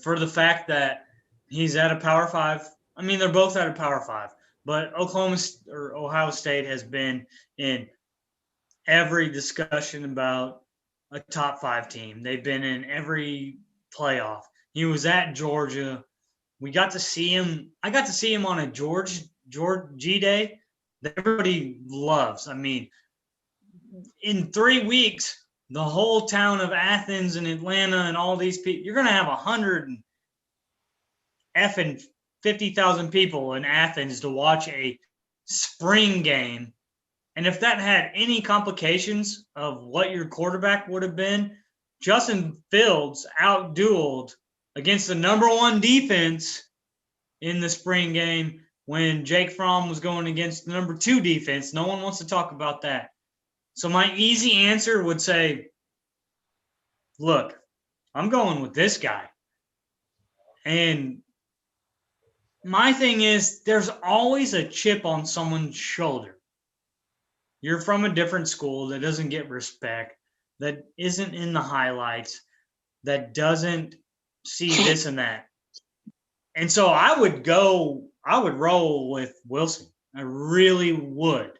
for the fact that he's at a Power 5. I mean, they're both at a Power 5. but Ohio State has been in every discussion about a top 5 team. They've been in every playoff. He was at Georgia. We got to see him. I got to see him on a George G Day that everybody loves. I mean, in 3 weeks, the whole town of Athens and Atlanta and all these people, you're going to have 150,000 people in Athens to watch a spring game. And if that had any complications of what your quarterback would have been, Justin Fields outdueled against the number 1 defense in the spring game when Jake Fromm was going against the number 2 defense. No one wants to talk about that. So my easy answer would say, look, I'm going with this guy. And my thing is, there's always a chip on someone's shoulder. You're from a different school that doesn't get respect, that isn't in the highlights, that doesn't see this and that. And so I would roll with Wilson. I really would.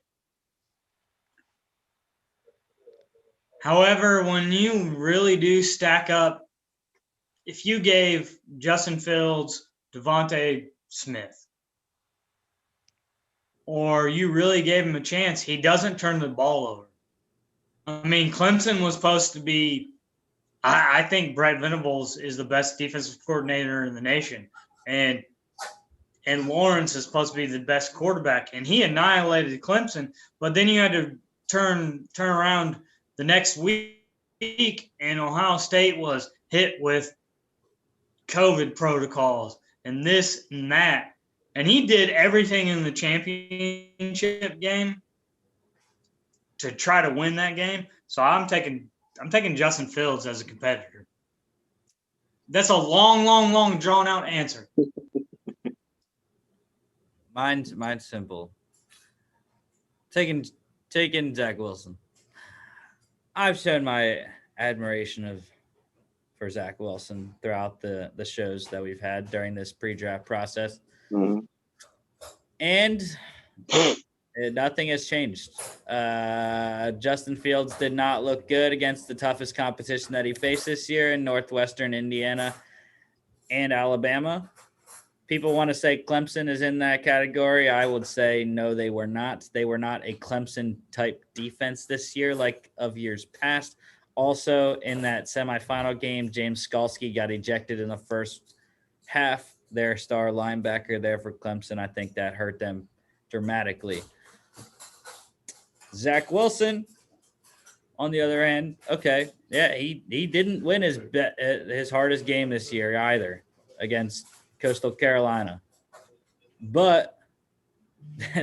However, when you really do stack up, if you gave Justin Fields, Devontae Smith, or you really gave him a chance, he doesn't turn the ball over. I mean, Clemson was supposed to be, I think Brett Venables is the best defensive coordinator in the nation. And Lawrence is supposed to be the best quarterback. And he annihilated Clemson. But then you had to turn around the next week, and Ohio State was hit with COVID protocols and this and that. And he did everything in the championship game to try to win that game. So I'm taking Justin Fields as a competitor. That's a long drawn out answer. Mine's simple. Taking Zach Wilson. I've shown my admiration for Zach Wilson throughout the shows that we've had during this pre-draft process. Mm-hmm. And nothing has changed. Justin Fields did not look good against the toughest competition that he faced this year in Northwestern Indiana and Alabama. People want to say Clemson is in that category. I would say no, they were not. They were not a Clemson-type defense this year like of years past. Also, in that semifinal game, James Skalski got ejected in the first half. Their star linebacker there for Clemson, I think that hurt them dramatically. Zach Wilson, on the other hand, okay, yeah, he didn't win his hardest game this year either against Coastal Carolina, but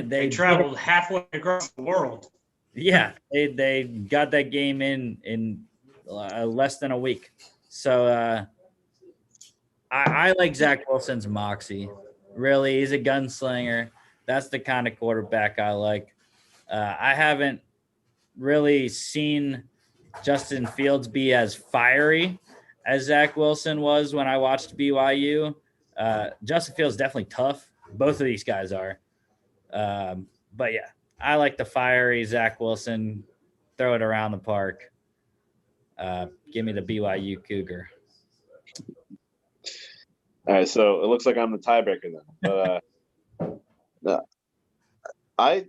they traveled halfway across the world. Yeah, they got that game in less than a week. So I like Zach Wilson's moxie. Really, he's a gunslinger. That's the kind of quarterback I like. I haven't really seen Justin Fields be as fiery as Zach Wilson was when I watched BYU. Justin Fields definitely tough. Both of these guys are. But yeah, I like the fiery Zach Wilson. Throw it around the park. Give me the BYU Cougar. All right, so it looks like I'm the tiebreaker then. But I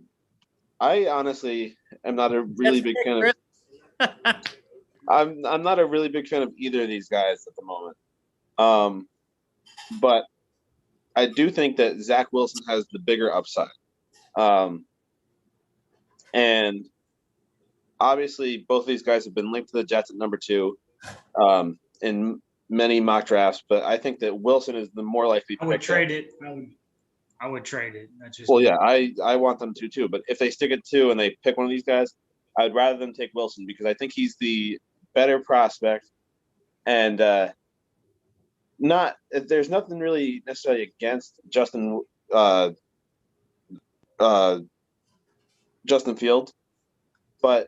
honestly am not a really big fan of. I'm not a really big fan of either of these guys at the moment. But I do think that Zach Wilson has the bigger upside. And obviously both of these guys have been linked to the Jets at number 2 in many mock drafts, but I think that Wilson is the more likely pick. I would trade it. I would trade it. That's just yeah, I want them to too. But if they stick at 2 and they pick one of these guys, I'd rather them take Wilson because I think he's the better prospect. And there's nothing really necessarily against Justin Fields, but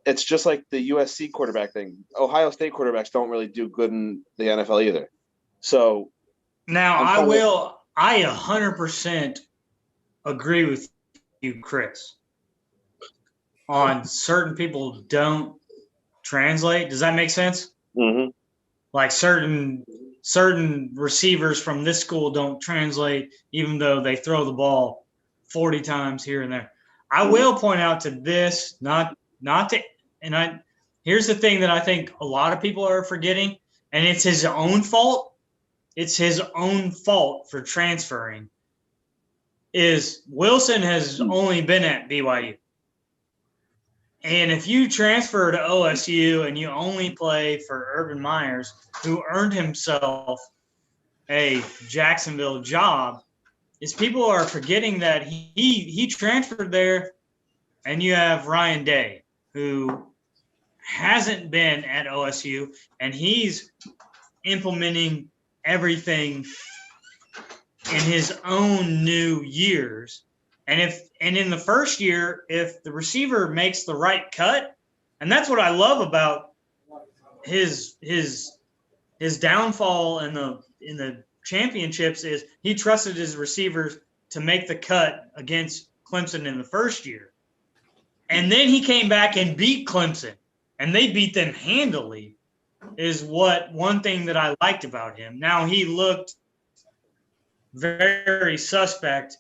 it's just like the USC quarterback thing. Ohio State quarterbacks don't really do good in the NFL either. So now I 100% agree with you, Chris, on certain people don't translate. Does that make sense? Mm-hmm. Like certain receivers from this school don't translate, even though they throw the ball 40 times here and there. I will point out to this, not to, and here's the thing that I think a lot of people are forgetting, and it's his own fault. It's his own fault for transferring. Is Wilson has only been at BYU. And if you transfer to OSU and you only play for Urban Myers, who earned himself a Jacksonville job, is people are forgetting that he transferred there, and you have Ryan Day, who hasn't been at OSU, and he's implementing everything in his own new years. And in the first year, if the receiver makes the right cut, and that's what I love about his downfall in the championships, is he trusted his receivers to make the cut against Clemson in the first year. And then he came back and beat Clemson, and they beat them handily, is one thing that I liked about him. Now, he looked very suspect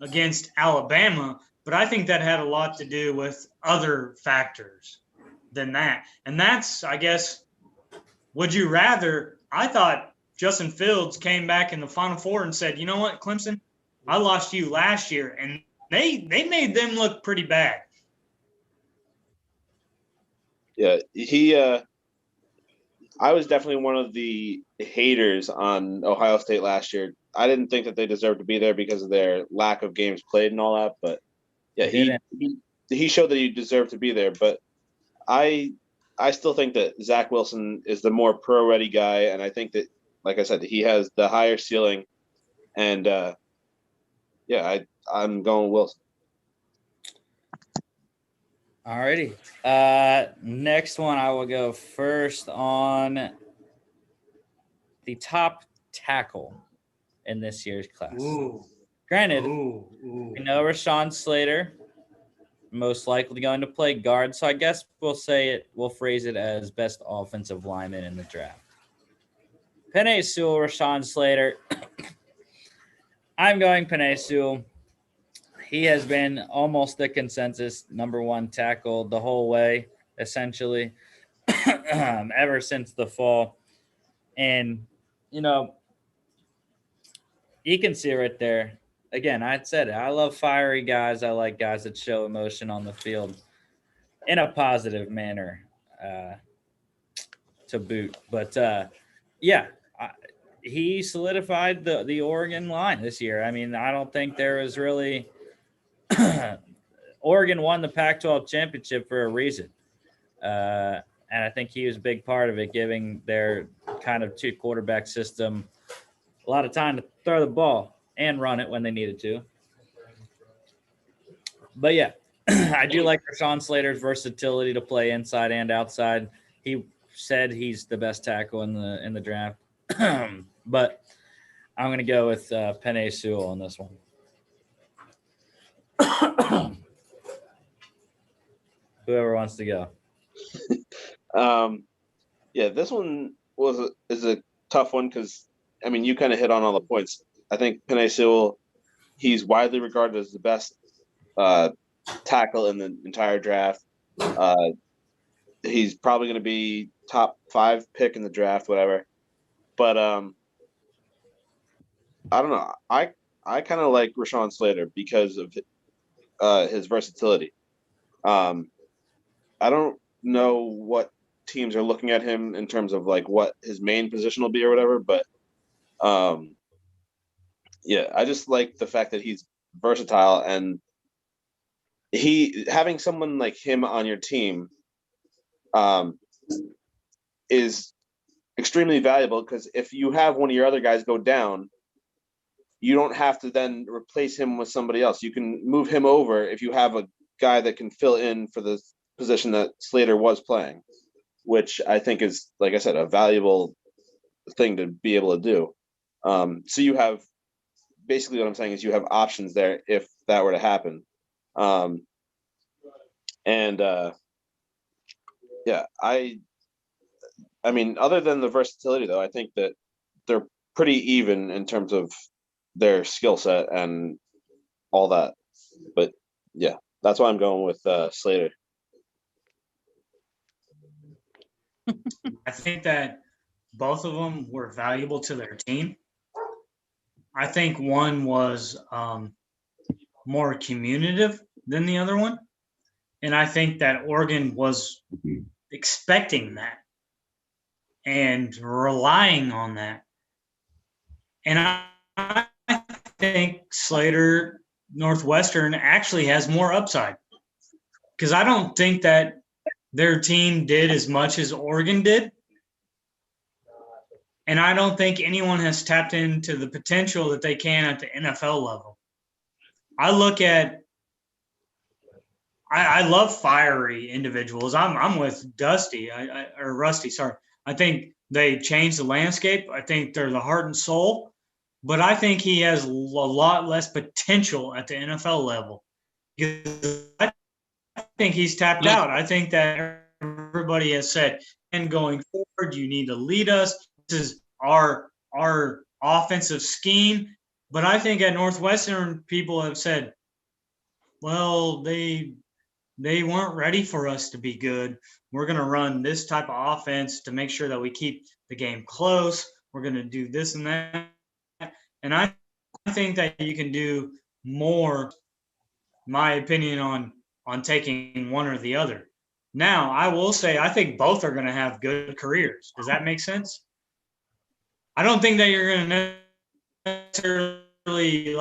against Alabama, but I think that had a lot to do with other factors than that. And that's, I guess, would you rather? I thought Justin Fields came back in the Final Four and said, you know what, Clemson, I lost you last year, and they made them look pretty bad. Yeah, I was definitely one of the haters on Ohio State last year. I didn't think that they deserved to be there because of their lack of games played and all that. But yeah, he showed that he deserved to be there. But I still think that Zach Wilson is the more pro-ready guy, and I think that, like I said, he has the higher ceiling. And I'm going Wilson. Alrighty. Next one, I will go first on the top tackle in this year's class. Ooh. Granted, Ooh. we know Rashawn Slater most likely going to play guard, so I guess we'll phrase it as best offensive lineman in the draft. Penei Sewell, Rashawn Slater. I'm going Penei Sewell. He has been almost the consensus number one tackle the whole way, essentially, ever since the fall. And, you can see it right there. Again, I said it. I love fiery guys. I like guys that show emotion on the field in a positive manner to boot. But, he solidified the Oregon line this year. I mean, I don't think there was really – Oregon won the Pac-12 championship for a reason. And I think he was a big part of it, giving their kind of two quarterback system a lot of time to throw the ball and run it when they needed to. But yeah, I do like Rashawn Slater's versatility to play inside and outside. He said he's the best tackle in the draft. But I'm going to go with Penei Sewell on this one. Whoever wants to go. This one is a tough one because, I mean, you kind of hit on all the points. I think Penei Sewell, he's widely regarded as the best tackle in the entire draft. He's probably going to be top 5 pick in the draft, whatever. But I don't know. I kind of like Rashawn Slater because of his versatility. I don't know what teams are looking at him in terms of like what his main position will be or whatever, but I just like the fact that he's versatile, and having someone like him on your team is extremely valuable, because if you have one of your other guys go down, you don't have to then replace him with somebody else. You can move him over if you have a guy that can fill in for the position that Slater was playing, which I think is, like I said, a valuable thing to be able to do. So you have, basically what I'm saying is you have options there if that were to happen. Yeah, I mean, other than the versatility, though, I think that they're pretty even in terms of their skill set and all that. But yeah, that's why I'm going with Slater. I think that both of them were valuable to their team. I think one was more communicative than the other one. And I think that Oregon was expecting that and relying on that. And I think Slater Northwestern actually has more upside, because I don't think that their team did as much as Oregon did. And I don't think anyone has tapped into the potential that they can at the NFL level. I look at I love fiery individuals. I'm with Rusty. Sorry. I think they changed the landscape. I think they're the heart and soul, but I think he has a lot less potential at the NFL level, because I think he's tapped out. I think that everybody has said, and going forward, you need to lead us. This is our offensive scheme. But I think at Northwestern, people have said, well, they weren't ready for us to be good. We're going to run this type of offense to make sure that we keep the game close. We're going to do this and that. And I think that you can do more, my opinion, on taking one or the other. Now, I will say I think both are going to have good careers. Does that make sense? I don't think that you're going to necessarily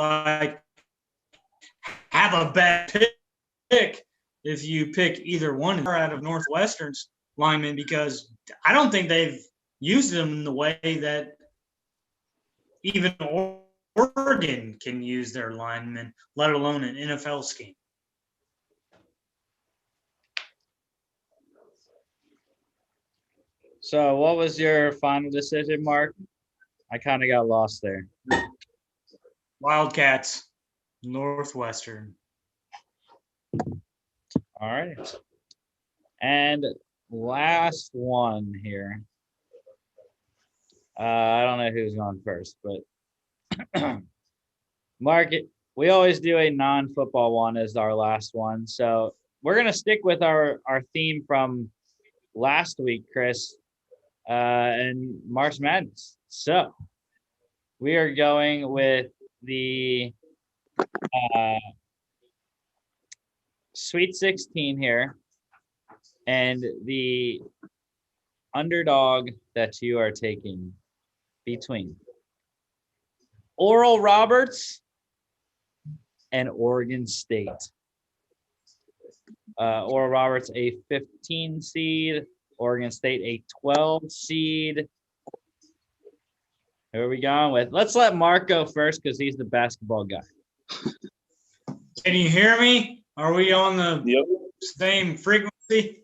have a bad pick if you pick either one out of Northwestern's linemen, because I don't think they've used them in the way that even Oregon can use their linemen, let alone an NFL scheme. So what was your final decision, Mark? I kind of got lost there. Wildcats, Northwestern. All right. And last one here. I don't know who's going first, but Mark, we always do a non-football one as our last one. So we're going to stick with our theme from last week, Chris, and March Madness. So we are going with the Sweet 16 here, and the underdog that you are taking between Oral Roberts and Oregon State. Oral Roberts a 15 seed, Oregon State a 12 seed. Who are we going with? Let's let Mark go first because he's the basketball guy. Can you hear me? Are we on the same frequency?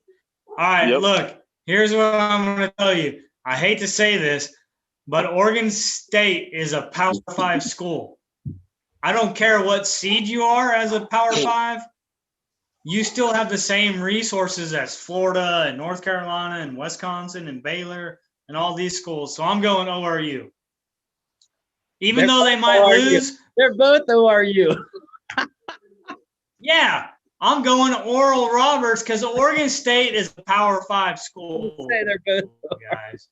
All right, Look, here's what I'm going to tell you. I hate to say this, but Oregon State is a Power 5 school. I don't care what seed you are as a Power 5. You still have the same resources as Florida and North Carolina and Wisconsin and Baylor and all these schools. So I'm going ORU. Even though they might lose. They're both ORU. Yeah, I'm going Oral Roberts because Oregon State is a Power 5 school. Say they're both guys.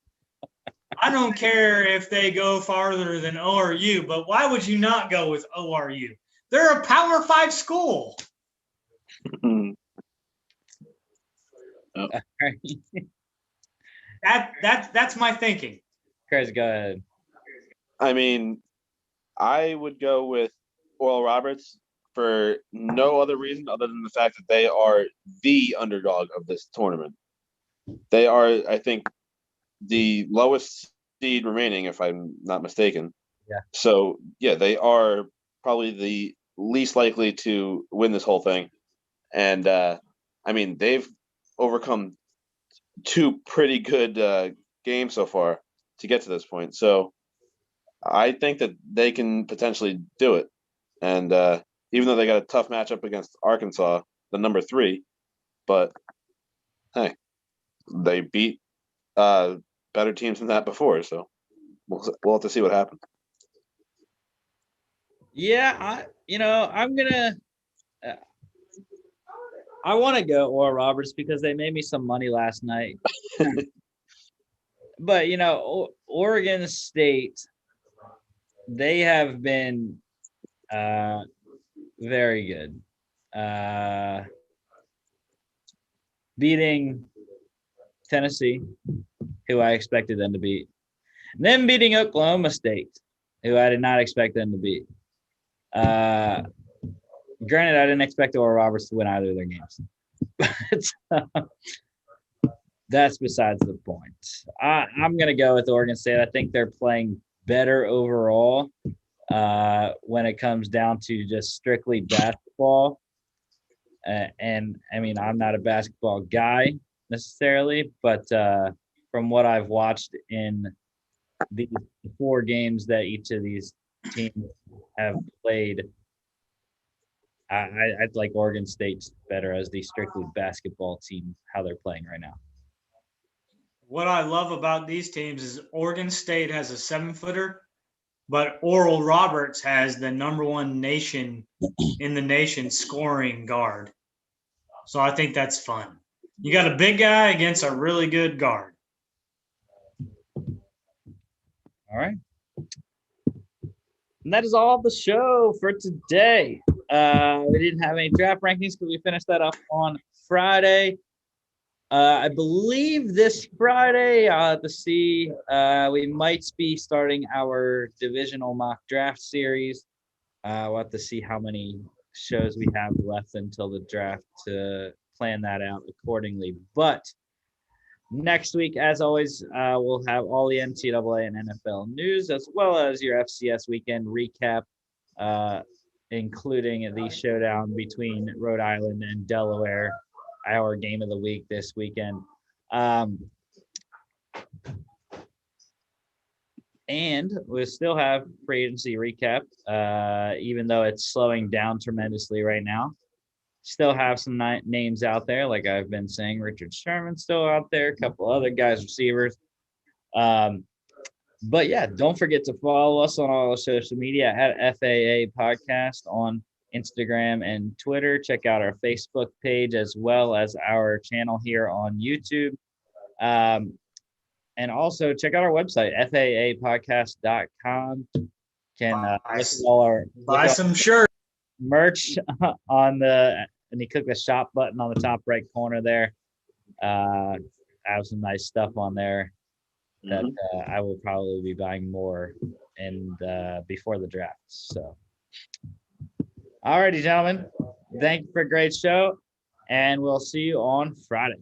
I don't care if they go farther than ORU, but why would you not go with ORU? They're a Power 5 school. That's my thinking. Chris, go ahead. I mean, I would go with Oral Roberts for no other reason other than the fact that they are the underdog of this tournament. They are, I think, the lowest seed remaining, if I'm not mistaken. Yeah. So, yeah, they are probably the least likely to win this whole thing. And, I mean, they've overcome two pretty good games so far to get to this point. So I think that they can potentially do it. And, even though they got a tough matchup against Arkansas, the number 3. But hey, they beat better teams than that before, so we'll have to see what happens. Yeah, I want to go Oral Roberts because they made me some money last night. But Oregon State, they have been very good. Beating Tennessee, who I expected them to beat. And then beating Oklahoma State, who I did not expect them to beat. Granted, I didn't expect Oral Roberts to win either of their games. But that's besides the point. I'm going to go with Oregon State. I think they're playing better overall when it comes down to just strictly basketball. And I mean, I'm not a basketball guy necessarily, but from what I've watched in the 4 games that each of these teams have played, I'd like Oregon State better as the strictly basketball team, how they're playing right now. What I love about these teams is Oregon State has a 7-footer, but Oral Roberts has the number 1 in the nation scoring guard. So I think that's fun. You got a big guy against a really good guard. All right. And that is all the show for today. We didn't have any draft rankings because we finished that up on Friday. I believe this Friday, we might be starting our divisional mock draft series. We'll have to see how many shows we have left until the draft to plan that out accordingly. But next week, as always, we'll have all the NCAA and NFL news, as well as your FCS weekend recap, including the showdown between Rhode Island and Delaware, our game of the week this weekend. And we still have free agency recap, even though it's slowing down tremendously right now. Still have some names out there, like I've been saying. Richard Sherman's still out there, a couple other guys, receivers. But yeah, don't forget to follow us on all social media at FAA Podcast on Instagram and Twitter. Check out our Facebook page as well as our channel here on YouTube. And also check out our website, faapodcast.com. Can listen to all our buy some shirts, merch and you click the shop button on the top right corner there. I have some nice stuff on there that I will probably be buying more before the draft. So, all righty, gentlemen. Thank you for a great show, and we'll see you on Friday.